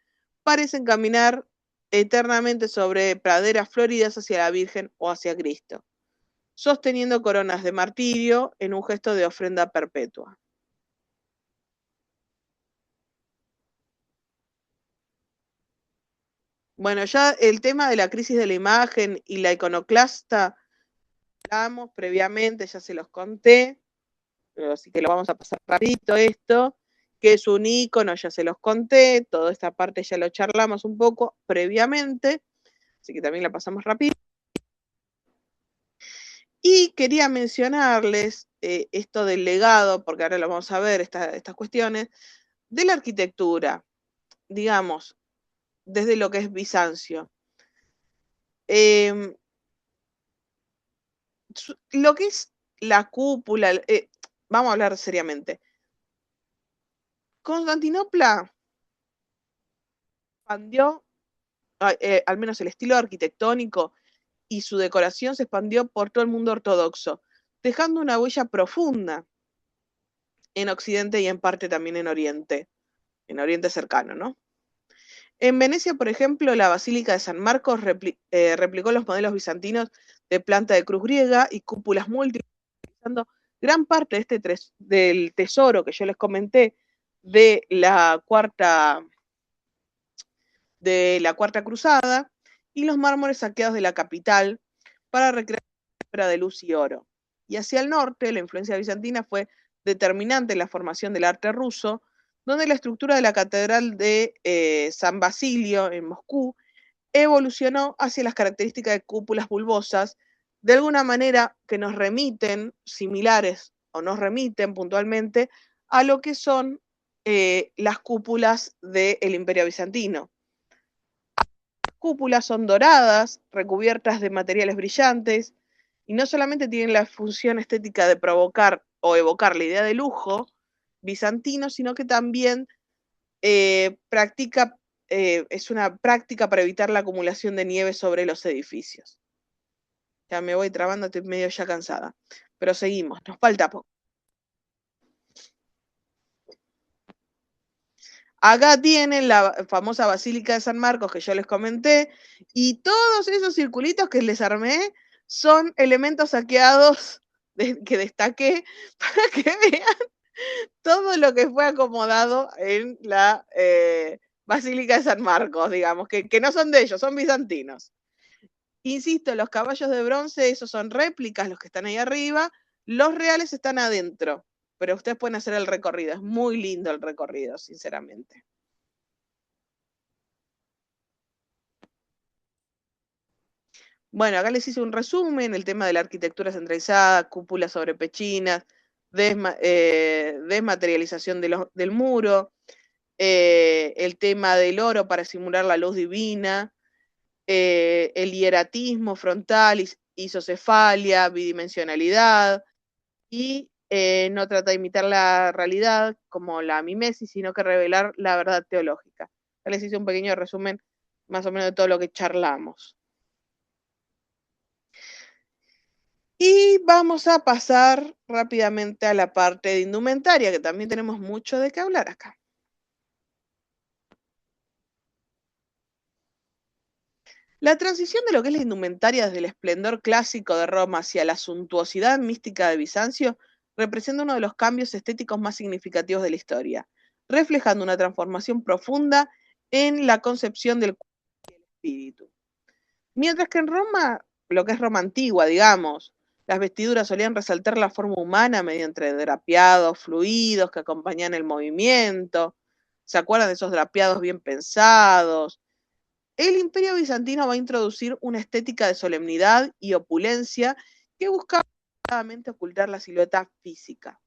Speaker 1: parecen caminar eternamente sobre praderas floridas hacia la Virgen o hacia Cristo, sosteniendo coronas de martirio en un gesto de ofrenda perpetua. Bueno, ya el tema de la crisis de la imagen y la iconoclasta, hablamos previamente, ya se los conté, así que lo vamos a pasar rapidito esto, que es un icono, ya se los conté, toda esta parte ya lo charlamos un poco previamente, así que también la pasamos rápido. Y quería mencionarles esto del legado, porque ahora lo vamos a ver, estas cuestiones, de la arquitectura, digamos, desde lo que es Bizancio. Lo que es la cúpula, vamos a hablar seriamente. Constantinopla expandió, al menos el estilo arquitectónico y su decoración se expandió por todo el mundo ortodoxo, dejando una huella profunda en Occidente y en parte también en Oriente cercano, ¿no? En Venecia, por ejemplo, la Basílica de San Marcos replicó los modelos bizantinos de planta de cruz griega y cúpulas múltiples, utilizando gran parte del tesoro que yo les comenté de la cuarta cruzada y los mármoles saqueados de la capital para recrear la esfera de luz y oro. Y hacia el norte, la influencia bizantina fue determinante en la formación del arte ruso, donde la estructura de la catedral de San Basilio en Moscú evolucionó hacia las características de cúpulas bulbosas, de alguna manera que nos remiten, similares o nos remiten puntualmente, a lo que son las cúpulas del Imperio Bizantino. Las cúpulas son doradas, recubiertas de materiales brillantes, y no solamente tienen la función estética de provocar o evocar la idea de lujo bizantino, sino que también es una práctica para evitar la acumulación de nieve sobre los edificios. Ya me voy trabando, estoy medio ya cansada. Pero seguimos, nos falta poco. Acá tienen la famosa Basílica de San Marcos que yo les comenté, y todos esos circulitos que les armé son elementos saqueados que destaqué para que vean todo lo que fue acomodado en la Basílica de San Marcos, digamos, que no son de ellos, son bizantinos. Insisto, los caballos de bronce, esos son réplicas, los que están ahí arriba, los reales están adentro, pero ustedes pueden hacer el recorrido, es muy lindo el recorrido, sinceramente. Bueno, acá les hice un resumen, el tema de la arquitectura centralizada, cúpulas sobre pechinas, desmaterialización del muro, el tema del oro para simular la luz divina, el hieratismo frontal, isocefalia, bidimensionalidad, y no trata de imitar la realidad como la mimesis, sino que revelar la verdad teológica. Ya les hice un pequeño resumen más o menos de todo lo que charlamos. Y vamos a pasar rápidamente a la parte de indumentaria, que también tenemos mucho de qué hablar acá. La transición de lo que es la indumentaria desde el esplendor clásico de Roma hacia la suntuosidad mística de Bizancio representa uno de los cambios estéticos más significativos de la historia, reflejando una transformación profunda en la concepción del cuerpo y el espíritu. Mientras que en Roma, lo que es Roma antigua, digamos, las vestiduras solían resaltar la forma humana mediante drapeados fluidos que acompañan el movimiento. ¿Se acuerdan de esos drapeados bien pensados? El Imperio Bizantino va a introducir una estética de solemnidad y opulencia que buscaba ocultar la silueta física.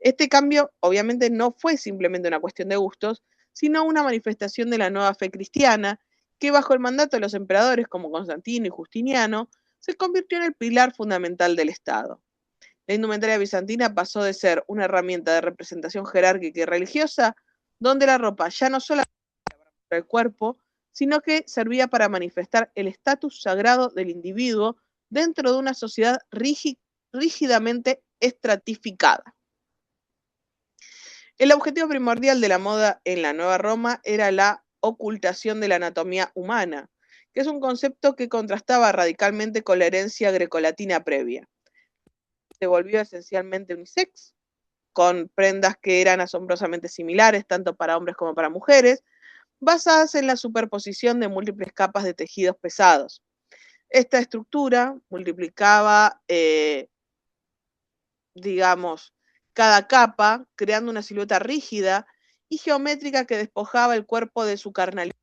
Speaker 1: Este cambio obviamente no fue simplemente una cuestión de gustos, sino una manifestación de la nueva fe cristiana, que bajo el mandato de los emperadores como Constantino y Justiniano, se convirtió en el pilar fundamental del Estado. La indumentaria bizantina pasó de ser una herramienta de representación jerárquica y religiosa, donde la ropa ya no solo era el cuerpo, sino que servía para manifestar el estatus sagrado del individuo dentro de una sociedad rígidamente estratificada. El objetivo primordial de la moda en la Nueva Roma era la ocultación de la anatomía humana, que es un concepto que contrastaba radicalmente con la herencia grecolatina previa. Se volvió esencialmente unisex, con prendas que eran asombrosamente similares tanto para hombres como para mujeres, basadas en la superposición de múltiples capas de tejidos pesados. Esta estructura multiplicaba, digamos, cada capa, creando una silueta rígida y geométrica que despojaba el cuerpo de su carnalidad,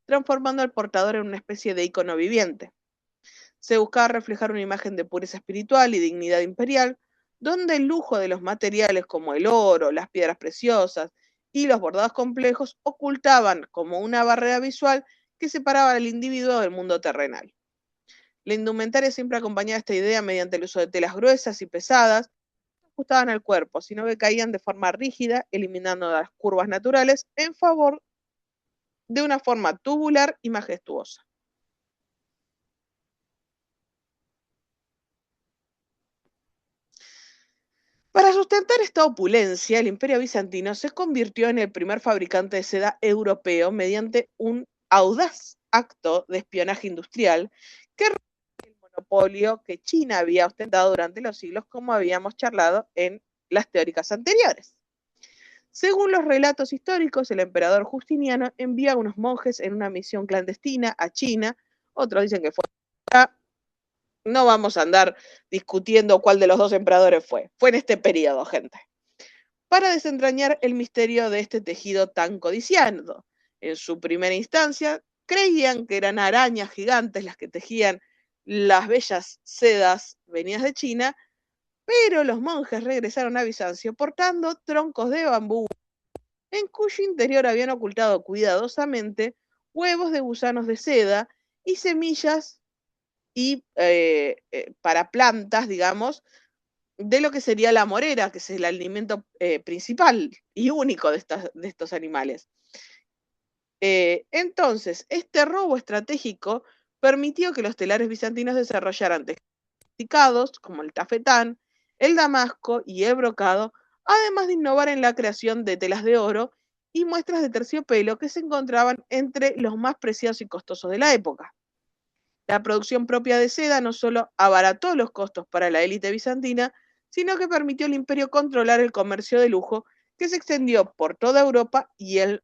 Speaker 1: transformando al portador en una especie de icono viviente. Se buscaba reflejar una imagen de pureza espiritual y dignidad imperial, donde el lujo de los materiales como el oro, las piedras preciosas y los bordados complejos ocultaban como una barrera visual que separaba al individuo del mundo terrenal. La indumentaria siempre acompañaba esta idea mediante el uso de telas gruesas y pesadas, que no ajustaban al cuerpo, sino que caían de forma rígida, eliminando las curvas naturales en favor de una forma tubular y majestuosa. Para sustentar esta opulencia, el Imperio Bizantino se convirtió en el primer fabricante de seda europeo mediante un audaz acto de espionaje industrial que rompió el monopolio que China había ostentado durante los siglos, como habíamos charlado en las teóricas anteriores. Según los relatos históricos, el emperador Justiniano envía a unos monjes en una misión clandestina a China, otros dicen que fue a no vamos a andar discutiendo cuál de los dos emperadores fue. Fue en este periodo, gente. para desentrañar el misterio de este tejido tan codiciado. En su primera instancia, creían que eran arañas gigantes las que tejían las bellas sedas venidas de China, pero los monjes regresaron a Bizancio portando troncos de bambú en cuyo interior habían ocultado cuidadosamente huevos de gusanos de seda y semillas y para plantas, digamos, de lo que sería la morera, que es el alimento principal y único de estos animales. Entonces, este robo estratégico permitió que los telares bizantinos desarrollaran tejidos sofisticados como el tafetán, el damasco y el brocado, además de innovar en la creación de telas de oro y muestras de terciopelo que se encontraban entre los más preciados y costosos de la época. La producción propia de seda no solo abarató los costos para la élite bizantina, sino que permitió al imperio controlar el comercio de lujo que se extendió por toda Europa y el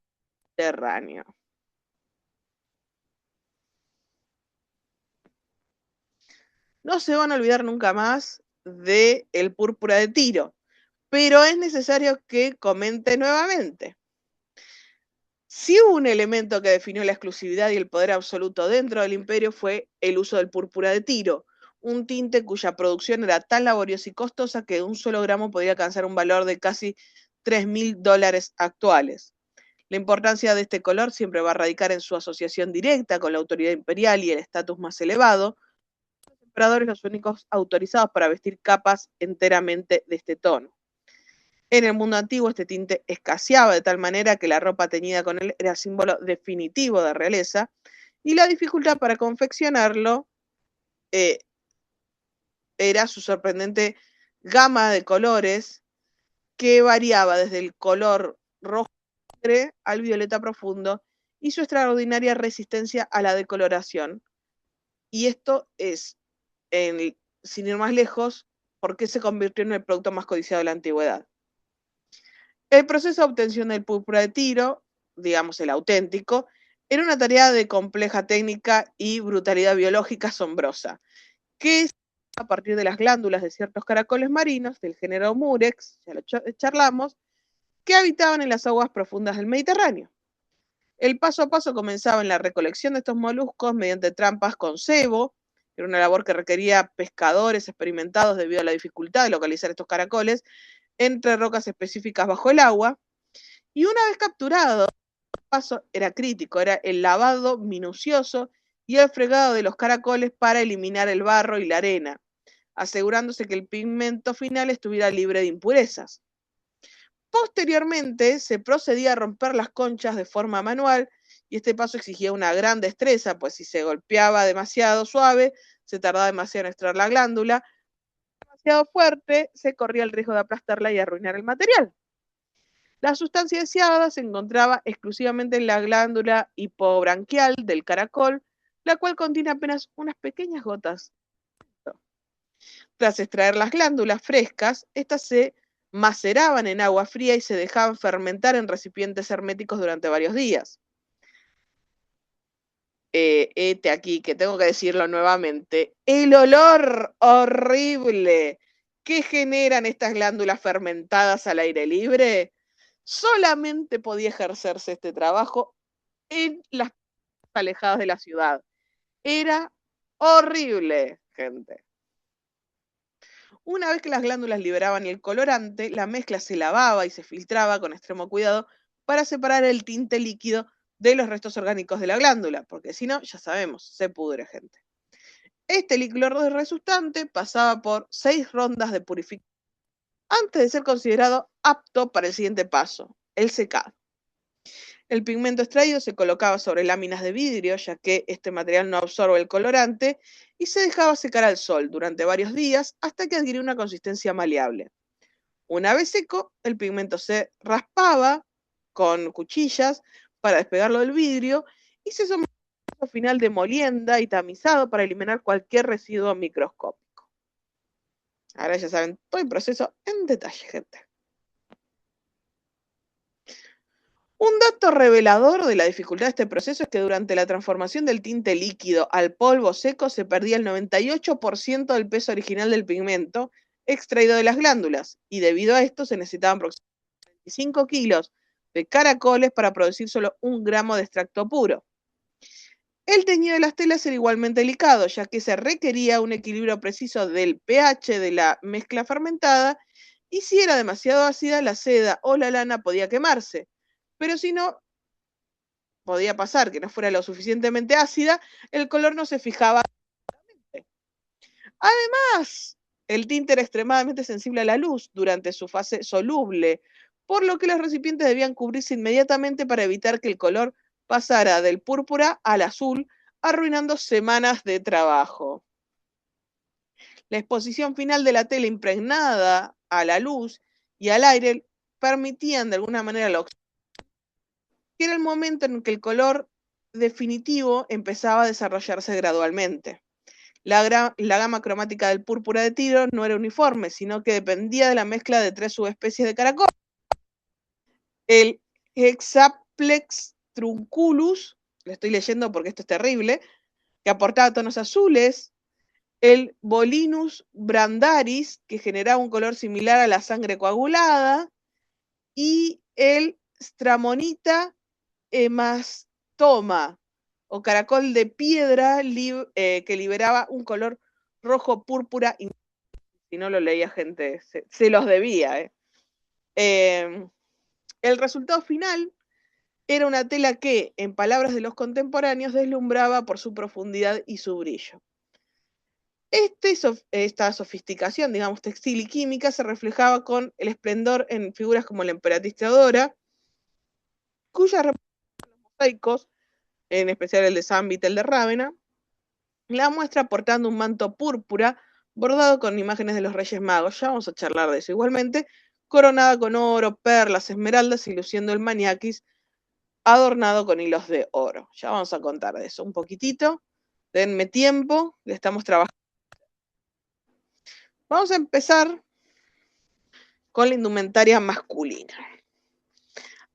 Speaker 1: Mediterráneo. No se van a olvidar nunca más del púrpura de Tiro, pero es necesario que comente nuevamente. Si hubo un elemento que definió la exclusividad y el poder absoluto dentro del imperio fue el uso del púrpura de Tiro, un tinte cuya producción era tan laboriosa y costosa que un solo gramo podía alcanzar un valor de casi $3.000 actuales. La importancia de este color siempre va a radicar en su asociación directa con la autoridad imperial y el estatus más elevado. Los emperadores los únicos autorizados para vestir capas enteramente de este tono. En el mundo antiguo este tinte escaseaba de tal manera que la ropa teñida con él era símbolo definitivo de realeza y la dificultad para confeccionarlo era su sorprendente gama de colores que variaba desde el color rojo al violeta profundo y su extraordinaria resistencia a la decoloración. Y esto es, sin ir más lejos, por qué se convirtió en el producto más codiciado de la antigüedad. El proceso de obtención del púrpura de Tiro, digamos el auténtico, era una tarea de compleja técnica y brutalidad biológica asombrosa, que es a partir de las glándulas de ciertos caracoles marinos del género Murex, ya lo charlamos, que habitaban en las aguas profundas del Mediterráneo. El paso a paso comenzaba en la recolección de estos moluscos mediante trampas con cebo, que era una labor que requería pescadores experimentados debido a la dificultad de localizar estos caracoles entre rocas específicas bajo el agua, y una vez capturado, el paso era crítico, era el lavado minucioso y el fregado de los caracoles para eliminar el barro y la arena, asegurándose que el pigmento final estuviera libre de impurezas. Posteriormente se procedía a romper las conchas de forma manual y este paso exigía una gran destreza, pues si se golpeaba demasiado suave, se tardaba demasiado en extraer la glándula, demasiado fuerte, se corría el riesgo de aplastarla y arruinar el material. La sustancia deseada se encontraba exclusivamente en la glándula hipobranquial del caracol, la cual contiene apenas unas pequeñas gotas. Tras extraer las glándulas frescas, estas se maceraban en agua fría y se dejaban fermentar en recipientes herméticos durante varios días. Aquí, que tengo que decirlo nuevamente, el olor horrible que generan estas glándulas fermentadas al aire libre, solamente podía ejercerse este trabajo en las alejadas de la ciudad. Era horrible, gente. Una vez que las glándulas liberaban el colorante, la mezcla se lavaba y se filtraba con extremo cuidado para separar el tinte líquido de los restos orgánicos de la glándula, porque si no, ya sabemos, se pudre, gente. Este líquido resultante pasaba por 6 rondas de purificación antes de ser considerado apto para el siguiente paso, el secado. El pigmento extraído se colocaba sobre láminas de vidrio, ya que este material no absorbe el colorante, y se dejaba secar al sol durante varios días hasta que adquirió una consistencia maleable. Una vez seco, el pigmento se raspaba con cuchillas para despegarlo del vidrio y se sometía a un proceso final de molienda y tamizado para eliminar cualquier residuo microscópico. Ahora ya saben todo el proceso en detalle, gente. Un dato revelador de la dificultad de este proceso es que durante la transformación del tinte líquido al polvo seco se perdía el 98% del peso original del pigmento extraído de las glándulas, y debido a esto se necesitaban aproximadamente 5 kilos de caracoles para producir solo 1 gramo de extracto puro. El teñido de las telas era igualmente delicado, ya que se requería un equilibrio preciso del pH de la mezcla fermentada, y si era demasiado ácida, la seda o la lana podía quemarse. Pero si no, podía pasar que no fuera lo suficientemente ácida, el color no se fijaba. Además, el tinte era extremadamente sensible a la luz durante su fase soluble, por lo que los recipientes debían cubrirse inmediatamente para evitar que el color pasara del púrpura al azul, arruinando semanas de trabajo. La exposición final de la tela impregnada a la luz y al aire permitían de alguna manera la oxidación, que era el momento en que el color definitivo empezaba a desarrollarse gradualmente. La gama cromática del púrpura de Tiro no era uniforme, sino que dependía de la mezcla de 3 subespecies de caracol: el Hexaplex trunculus, lo estoy leyendo porque esto es terrible, que aportaba tonos azules; el Bolinus brandaris, que generaba un color similar a la sangre coagulada; y el Stramonita hemastoma, o caracol de piedra, que liberaba un color rojo púrpura. Si no lo leía gente, se los debía. El resultado final era una tela que, en palabras de los contemporáneos, deslumbraba por su profundidad y su brillo. Esta sofisticación, digamos, textil y química se reflejaba con el esplendor en figuras como la emperatriz Teodora, cuyas mosaicos, en especial el de San Vitel de Rávena, la muestra portando un manto púrpura bordado con imágenes de los Reyes Magos. Ya vamos a charlar de eso igualmente, coronada con oro, perlas, esmeraldas y luciendo el maniaquis adornado con hilos de oro. Ya vamos a contar de eso un poquitito. Denme tiempo, le estamos trabajando. Vamos a empezar con la indumentaria masculina.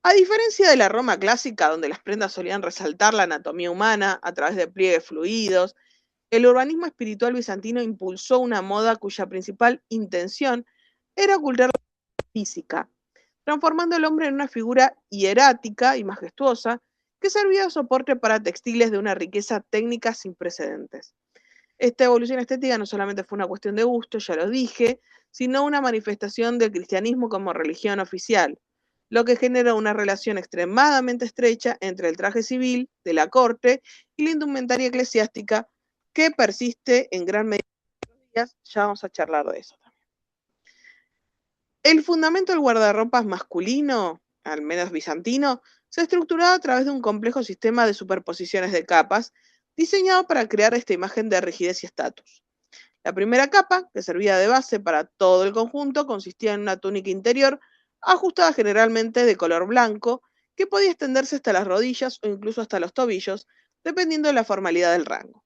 Speaker 1: A diferencia de la Roma clásica, donde las prendas solían resaltar la anatomía humana a través de pliegues fluidos, el urbanismo espiritual bizantino impulsó una moda cuya principal intención era ocultar la física, transformando al hombre en una figura hierática y majestuosa que servía de soporte para textiles de una riqueza técnica sin precedentes. Esta evolución estética no solamente fue una cuestión de gusto, ya lo dije, sino una manifestación del cristianismo como religión oficial, lo que genera una relación extremadamente estrecha entre el traje civil de la corte y la indumentaria eclesiástica, que persiste en gran medida. Ya vamos a charlar de eso también. El fundamento del guardarropas masculino, al menos bizantino, se estructuraba a través de un complejo sistema de superposiciones de capas, diseñado para crear esta imagen de rigidez y estatus. La primera capa, que servía de base para todo el conjunto, consistía en una túnica interior ajustada generalmente de color blanco, que podía extenderse hasta las rodillas o incluso hasta los tobillos, dependiendo de la formalidad del rango.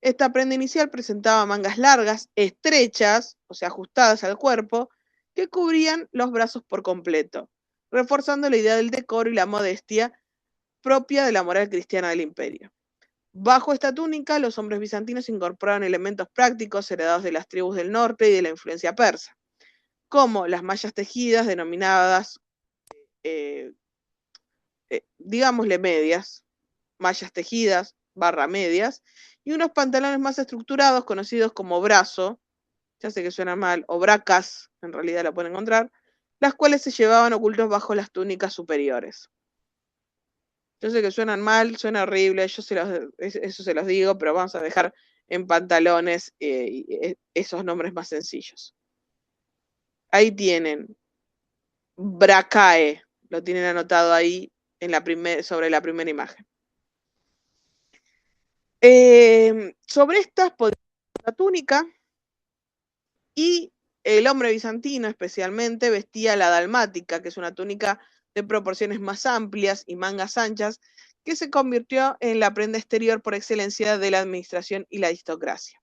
Speaker 1: Esta prenda inicial presentaba mangas largas, estrechas, o sea, ajustadas al cuerpo, que cubrían los brazos por completo, reforzando la idea del decoro y la modestia propia de la moral cristiana del imperio. Bajo esta túnica, los hombres bizantinos incorporaron elementos prácticos heredados de las tribus del norte y de la influencia persa, como las mallas tejidas, denominadas, digámosle medias, mallas tejidas, medias, y unos pantalones más estructurados, conocidos como brazo, ya sé que suena mal, o bracas, en realidad la pueden encontrar, las cuales se llevaban ocultos bajo las túnicas superiores. Yo sé que suenan mal, suena horrible, eso se los digo, pero vamos a dejar en pantalones esos nombres más sencillos. Ahí tienen, bracae, lo tienen anotado ahí sobre la primera imagen. Sobre estas podría ser la túnica, y el hombre bizantino especialmente vestía la dalmática, que es una túnica de proporciones más amplias y mangas anchas, que se convirtió en la prenda exterior por excelencia de la administración y la aristocracia.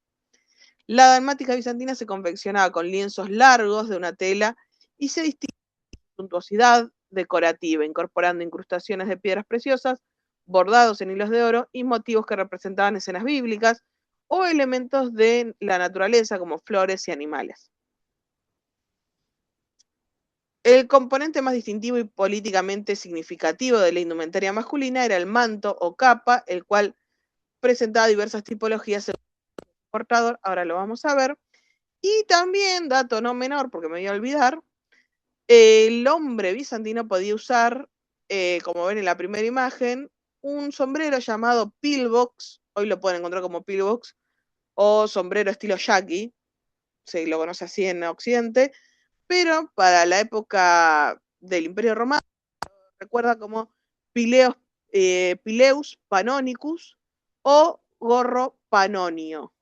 Speaker 1: La dalmática bizantina se confeccionaba con lienzos largos de una tela y se distinguía por su suntuosidad decorativa, incorporando incrustaciones de piedras preciosas, bordados en hilos de oro y motivos que representaban escenas bíblicas o elementos de la naturaleza como flores y animales. El componente más distintivo y políticamente significativo de la indumentaria masculina era el manto o capa, el cual presentaba diversas tipologías según el portador, ahora lo vamos a ver. Y también, dato no menor, porque me voy a olvidar, el hombre bizantino podía usar, como ven en la primera imagen, un sombrero llamado pillbox, hoy lo pueden encontrar como pillbox, o sombrero estilo yaqui, se lo conoce así en Occidente, pero para la época del Imperio Romano recuerda como Pileus Panonicus o gorro panonio.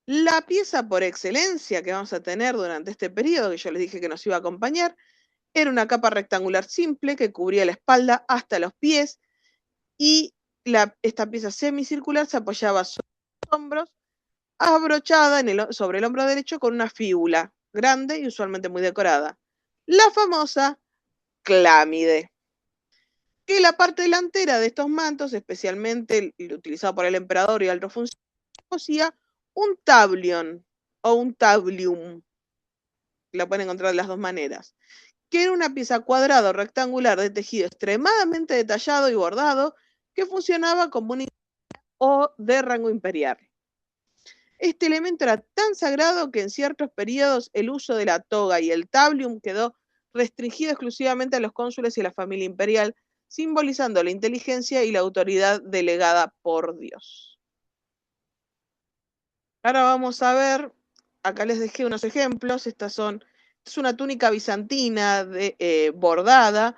Speaker 1: La pieza por excelencia que vamos a tener durante este periodo, que yo les dije que nos iba a acompañar, era una capa rectangular simple que cubría la espalda hasta los pies y esta pieza semicircular se apoyaba sobre los hombros, abrochada sobre el hombro derecho con una fíbula grande y usualmente muy decorada. La famosa clámide. Que la parte delantera de estos mantos, especialmente el utilizado por el emperador y altos funcionarios, poseía un tablion o un tablium, la pueden encontrar de las dos maneras, que era una pieza cuadrada o rectangular de tejido extremadamente detallado y bordado que funcionaba como un o de rango imperial. Este elemento era tan sagrado que en ciertos periodos el uso de la toga y el tablium quedó restringido exclusivamente a los cónsules y a la familia imperial, simbolizando la inteligencia y la autoridad delegada por Dios. Ahora vamos a ver, acá les dejé unos ejemplos, esta es una túnica bizantina bordada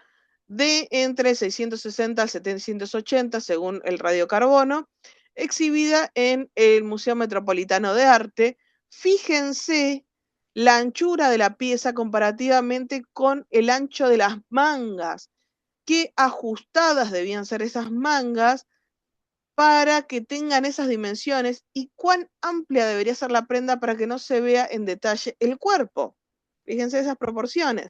Speaker 1: de entre 660 al 780 según el radiocarbono, exhibida en el Museo Metropolitano de Arte. Fíjense la anchura de la pieza comparativamente con el ancho de las mangas, qué ajustadas debían ser esas mangas para que tengan esas dimensiones y cuán amplia debería ser la prenda para que no se vea en detalle el cuerpo. Fíjense esas proporciones.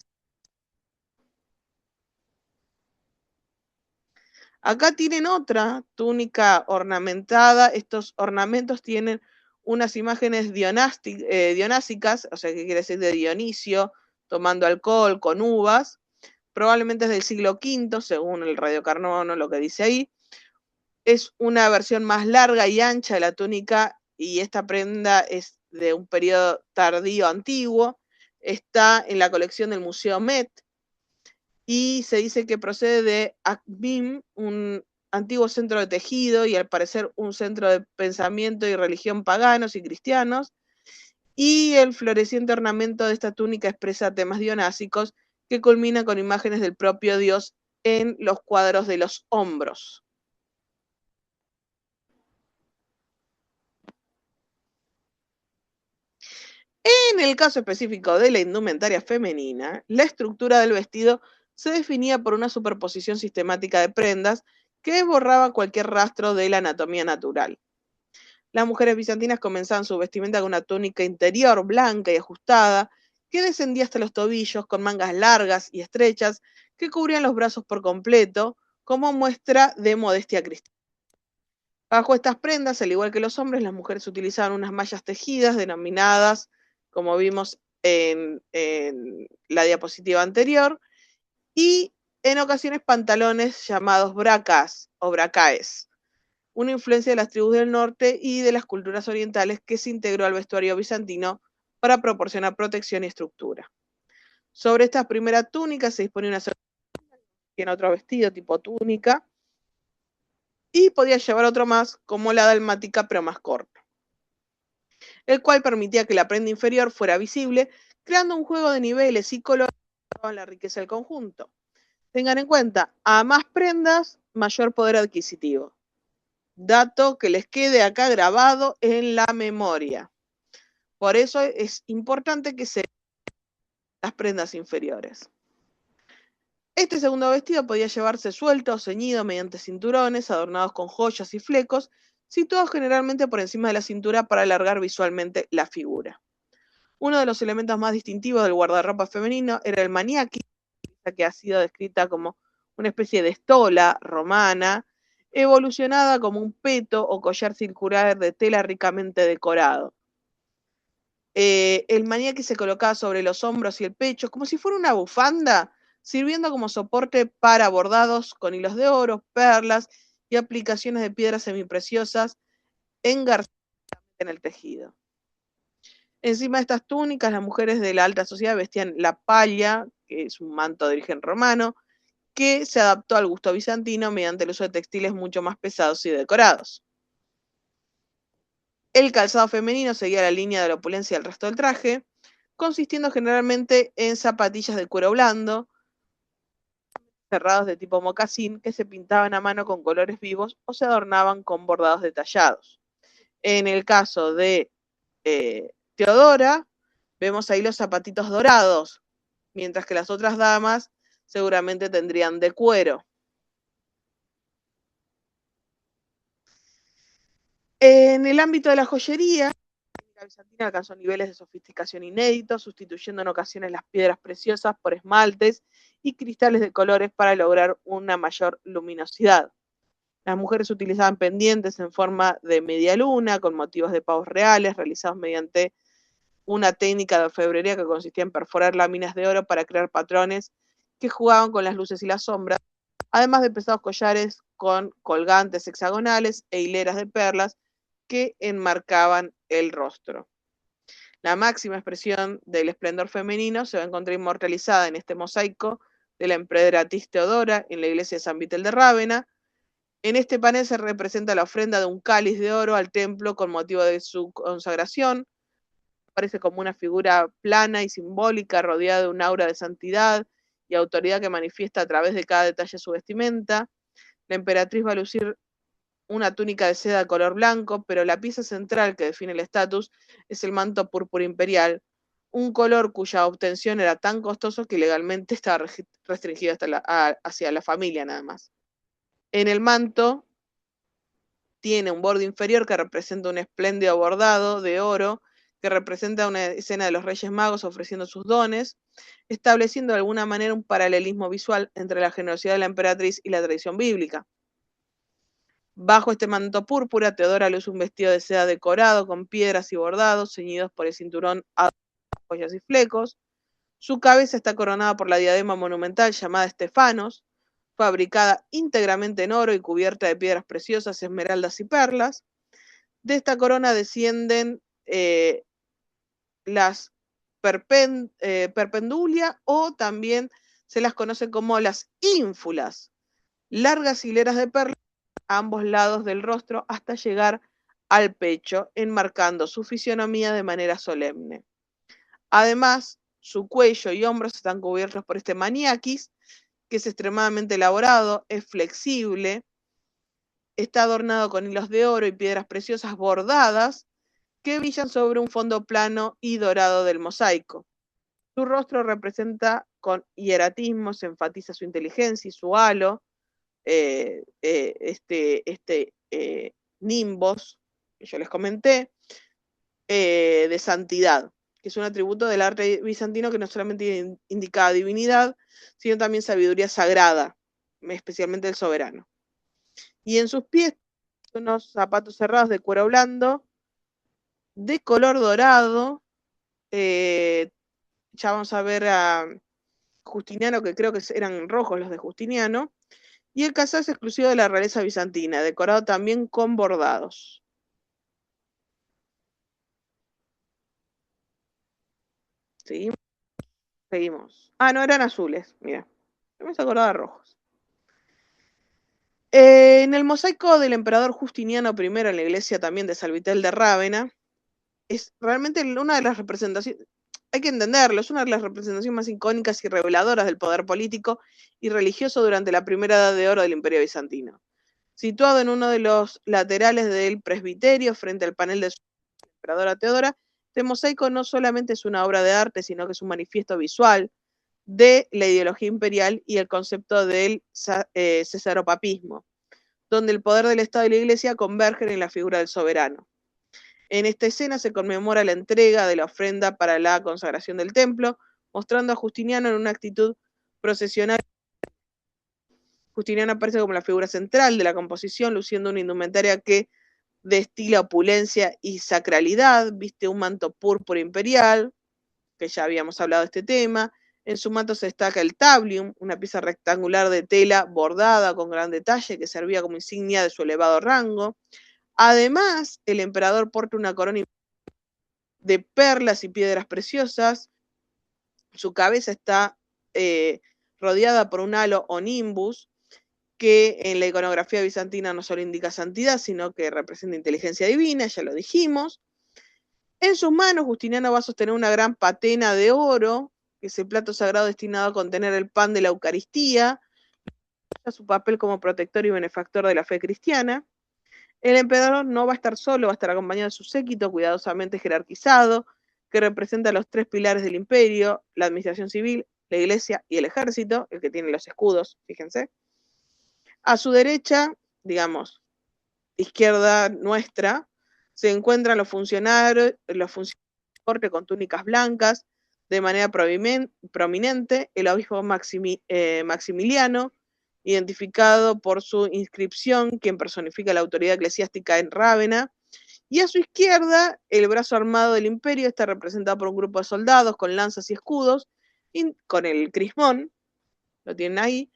Speaker 1: Acá tienen otra túnica ornamentada. Estos ornamentos tienen unas imágenes dionásicas, o sea, que quiere decir de Dionisio, tomando alcohol con uvas. Probablemente es del siglo V, según el radiocarbono, lo que dice ahí. Es una versión más larga y ancha de la túnica y esta prenda es de un periodo tardío antiguo. Está en la colección del Museo Met y se dice que procede de Akbim, un antiguo centro de tejido y al parecer un centro de pensamiento y religión paganos y cristianos. Y el floreciente ornamento de esta túnica expresa temas dionásicos que culminan con imágenes del propio Dios en los cuadros de los hombros. En el caso específico de la indumentaria femenina, la estructura del vestido se definía por una superposición sistemática de prendas que borraba cualquier rastro de la anatomía natural. Las mujeres bizantinas comenzaban su vestimenta con una túnica interior blanca y ajustada que descendía hasta los tobillos con mangas largas y estrechas que cubrían los brazos por completo como muestra de modestia cristiana. Bajo estas prendas, al igual que los hombres, las mujeres utilizaban unas mallas tejidas denominadas, como vimos en la diapositiva anterior, y en ocasiones pantalones llamados bracas o bracaes, una influencia de las tribus del norte y de las culturas orientales que se integró al vestuario bizantino para proporcionar protección y estructura. Sobre estas primeras túnicas se disponía una segunda, tiene otro vestido tipo túnica, y podía llevar otro más, como la dalmática, pero más corto, el cual permitía que la prenda inferior fuera visible, creando un juego de niveles y colores que daban la riqueza del conjunto. Tengan en cuenta, a más prendas, mayor poder adquisitivo. Dato que les quede acá grabado en la memoria. Por eso es importante que se vean las prendas inferiores. Este segundo vestido podía llevarse suelto o ceñido mediante cinturones adornados con joyas y flecos, situados generalmente por encima de la cintura para alargar visualmente la figura. Uno de los elementos más distintivos del guardarropa femenino era el maniaki, que ha sido descrita como una especie de estola romana, evolucionada como un peto o collar circular de tela ricamente decorado. El maniquí se colocaba sobre los hombros y el pecho, como si fuera una bufanda, sirviendo como soporte para bordados con hilos de oro, perlas y aplicaciones de piedras semipreciosas engarzadas en el tejido. Encima de estas túnicas, las mujeres de la alta sociedad vestían la palla, que es un manto de origen romano, que se adaptó al gusto bizantino mediante el uso de textiles mucho más pesados y decorados. El calzado femenino seguía la línea de la opulencia del resto del traje, consistiendo generalmente en zapatillas de cuero blando, cerrados de tipo mocasín, que se pintaban a mano con colores vivos o se adornaban con bordados detallados. En el caso de Teodora, vemos ahí los zapatitos dorados, mientras que las otras damas seguramente tendrían de cuero. En el ámbito de la joyería, la bizantina alcanzó niveles de sofisticación inéditos, sustituyendo en ocasiones las piedras preciosas por esmaltes y cristales de colores para lograr una mayor luminosidad. Las mujeres utilizaban pendientes en forma de media luna, con motivos de pavos reales, realizados mediante una técnica de orfebrería que consistía en perforar láminas de oro para crear patrones que jugaban con las luces y las sombras, además de pesados collares con colgantes hexagonales e hileras de perlas que enmarcaban el rostro. La máxima expresión del esplendor femenino se va a encontrar inmortalizada en este mosaico de la emperatriz Teodora en la iglesia de San Vitel de Rávena. En este panel se representa la ofrenda de un cáliz de oro al templo con motivo de su consagración. Aparece como una figura plana y simbólica, rodeada de un aura de santidad y autoridad que manifiesta a través de cada detalle de su vestimenta. La emperatriz va a lucir una túnica de seda de color blanco, pero la pieza central que define el estatus es el manto púrpura imperial, un color cuya obtención era tan costoso que legalmente estaba restringido hacia la familia nada más. En el manto tiene un borde inferior que representa un espléndido bordado de oro que representa una escena de los Reyes Magos ofreciendo sus dones, estableciendo de alguna manera un paralelismo visual entre la generosidad de la emperatriz y la tradición bíblica. Bajo este manto púrpura, Teodora luce un vestido de seda decorado con piedras y bordados, ceñidos por el cinturón a joyas y flecos. Su cabeza está coronada por la diadema monumental llamada Estefanos, fabricada íntegramente en oro y cubierta de piedras preciosas, esmeraldas y perlas. De esta corona descienden las perpendulia o también se las conoce como las ínfulas, largas hileras de perlas a ambos lados del rostro hasta llegar al pecho, enmarcando su fisionomía de manera solemne. Además, su cuello y hombros están cubiertos por este maniaquis, que es extremadamente elaborado, es flexible, está adornado con hilos de oro y piedras preciosas bordadas que brillan sobre un fondo plano y dorado del mosaico. Su rostro representa con hieratismo, se enfatiza su inteligencia y su halo, nimbos, que yo les comenté, de santidad, que es un atributo del arte bizantino que no solamente indicaba divinidad, sino también sabiduría sagrada, especialmente el soberano. Y en sus pies, unos zapatos cerrados de cuero blando, de color dorado. Ya vamos a ver a Justiniano, que creo que eran rojos los de Justiniano. Y el calzado es exclusivo de la realeza bizantina, decorado también con bordados. Seguimos. Seguimos. Ah, no, eran azules, mira. Yo me acordaba de rojos. En el mosaico del emperador Justiniano I en la iglesia también de San Vitel de Rávena, es realmente una de las representaciones, hay que entenderlo, es una de las representaciones más icónicas y reveladoras del poder político y religioso durante la primera edad de oro del Imperio Bizantino. Situado en uno de los laterales del presbiterio, frente al panel de su emperadora Teodora, este mosaico no solamente es una obra de arte, sino que es un manifiesto visual de la ideología imperial y el concepto del cesaropapismo, donde el poder del Estado y la Iglesia convergen en la figura del soberano. En esta escena se conmemora la entrega de la ofrenda para la consagración del templo, mostrando a Justiniano en una actitud procesional. Justiniano aparece como la figura central de la composición, luciendo una indumentaria que destila opulencia y sacralidad, viste un manto púrpura imperial, que ya habíamos hablado de este tema. En su manto se destaca el tablium, una pieza rectangular de tela bordada con gran detalle que servía como insignia de su elevado rango. Además, el emperador porta una corona de perlas y piedras preciosas. Su cabeza está rodeada por un halo o nimbus, que en la iconografía bizantina no solo indica santidad, sino que representa inteligencia divina, ya lo dijimos. En sus manos, Justiniano va a sostener una gran patena de oro, que es el plato sagrado destinado a contener el pan de la Eucaristía, su papel como protector y benefactor de la fe cristiana. El emperador no va a estar solo, va a estar acompañado de su séquito cuidadosamente jerarquizado, que representa los tres pilares del imperio: la administración civil, la iglesia y el ejército, el que tiene los escudos, fíjense. A su derecha, digamos, izquierda nuestra, se encuentran los funcionarios de corte con túnicas blancas, de manera prominente, el obispo Maximiliano, identificado por su inscripción, quien personifica la autoridad eclesiástica en Rávena, y a su izquierda, el brazo armado del imperio está representado por un grupo de soldados con lanzas y escudos, con el crismón, lo tienen ahí,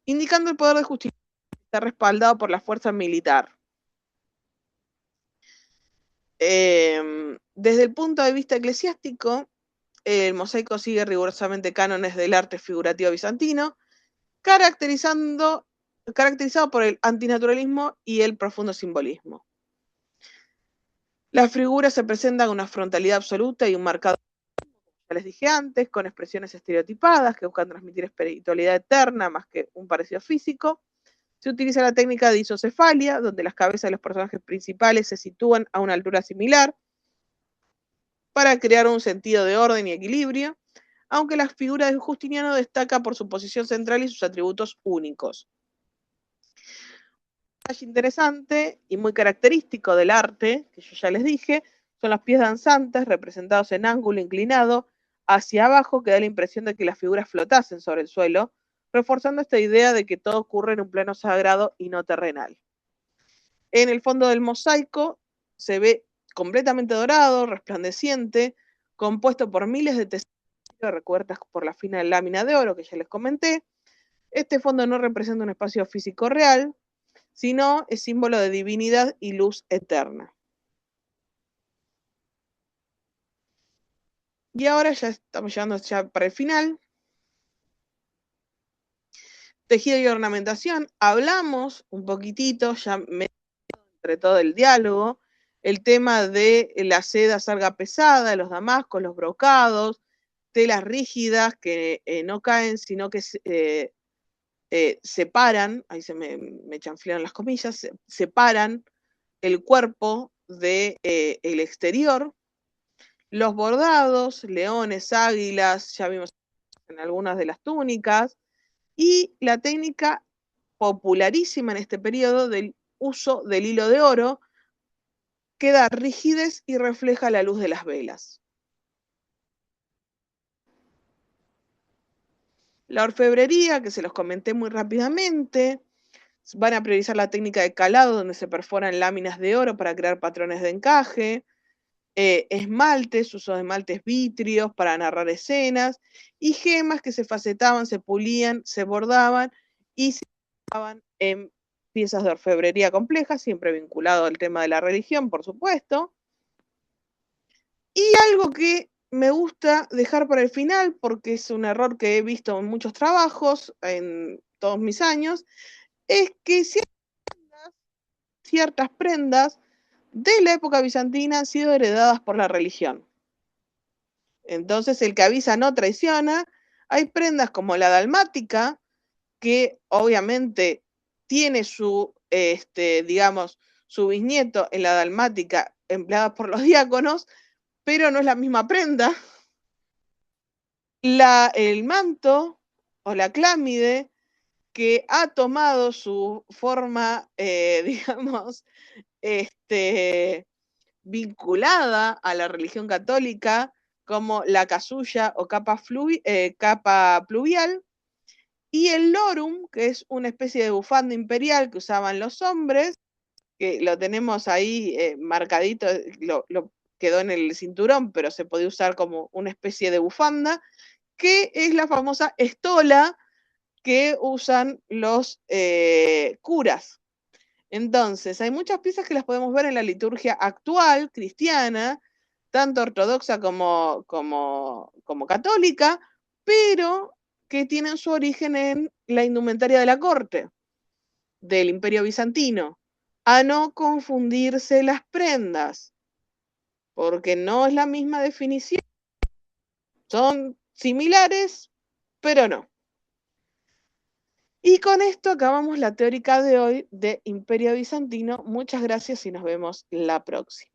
Speaker 1: indicando el poder de justicia que está respaldado por la fuerza militar. Desde el punto de vista eclesiástico, el mosaico sigue rigurosamente cánones del arte figurativo bizantino, caracterizado por el antinaturalismo y el profundo simbolismo. Las figuras se presentan con una frontalidad absoluta y un marcado, ya les dije antes, con expresiones estereotipadas que buscan transmitir espiritualidad eterna más que un parecido físico. Se utiliza la técnica de isocefalia, donde las cabezas de los personajes principales se sitúan a una altura similar para crear un sentido de orden y equilibrio, aunque la figura de Justiniano destaca por su posición central y sus atributos únicos. Un detalle interesante y muy característico del arte, que yo ya les dije, son los pies danzantes representados en ángulo inclinado hacia abajo, que da la impresión de que las figuras flotasen sobre el suelo, reforzando esta idea de que todo ocurre en un plano sagrado y no terrenal. En el fondo del mosaico se ve completamente dorado, resplandeciente, compuesto por miles de tesoros recubiertas por la fina lámina de oro que ya les comenté. Este fondo no representa un espacio físico real, sino es símbolo de divinidad y luz eterna. Y ahora ya estamos llegando ya para el final. Tejido y ornamentación. Hablamos un poquitito, ya entre todo el diálogo, el tema de la seda sarga pesada, los damascos, los brocados, telas rígidas que no caen, sino que separan, ahí se me chanflearon las comillas, separan el cuerpo del exterior. Los bordados, leones, águilas, ya vimos en algunas de las túnicas, y la técnica popularísima en este periodo del uso del hilo de oro, que da rigidez y refleja la luz de las velas. La orfebrería, que se los comenté muy rápidamente, van a priorizar la técnica de calado, donde se perforan láminas de oro para crear patrones de encaje, esmaltes, uso de esmaltes vítrios para narrar escenas, y gemas que se facetaban, se pulían, se bordaban y se usaban en piezas de orfebrería complejas, siempre vinculado al tema de la religión, por supuesto. Y algo que me gusta dejar para el final, porque es un error que he visto en muchos trabajos, en todos mis años, es que ciertas prendas de la época bizantina han sido heredadas por la religión. Entonces, el que avisa no traiciona. Hay prendas como la dalmática, que obviamente tiene su, digamos, su bisnieto en la dalmática empleada por los diáconos, pero no es la misma prenda. El manto o la clámide, que ha tomado su forma, digamos, vinculada a la religión católica, como la casulla o capa pluvial, y el lorum, que es una especie de bufanda imperial que usaban los hombres, que lo tenemos ahí marcadito, lo quedó en el cinturón, pero se podía usar como una especie de bufanda, que es la famosa estola que usan los curas. Entonces, hay muchas piezas que las podemos ver en la liturgia actual, cristiana, tanto ortodoxa como católica, pero que tienen su origen en la indumentaria de la corte del Imperio Bizantino. A no confundirse las prendas, porque no es la misma definición. Son similares, pero no. Y con esto acabamos la teórica de hoy de Imperio Bizantino. Muchas gracias y nos vemos la próxima.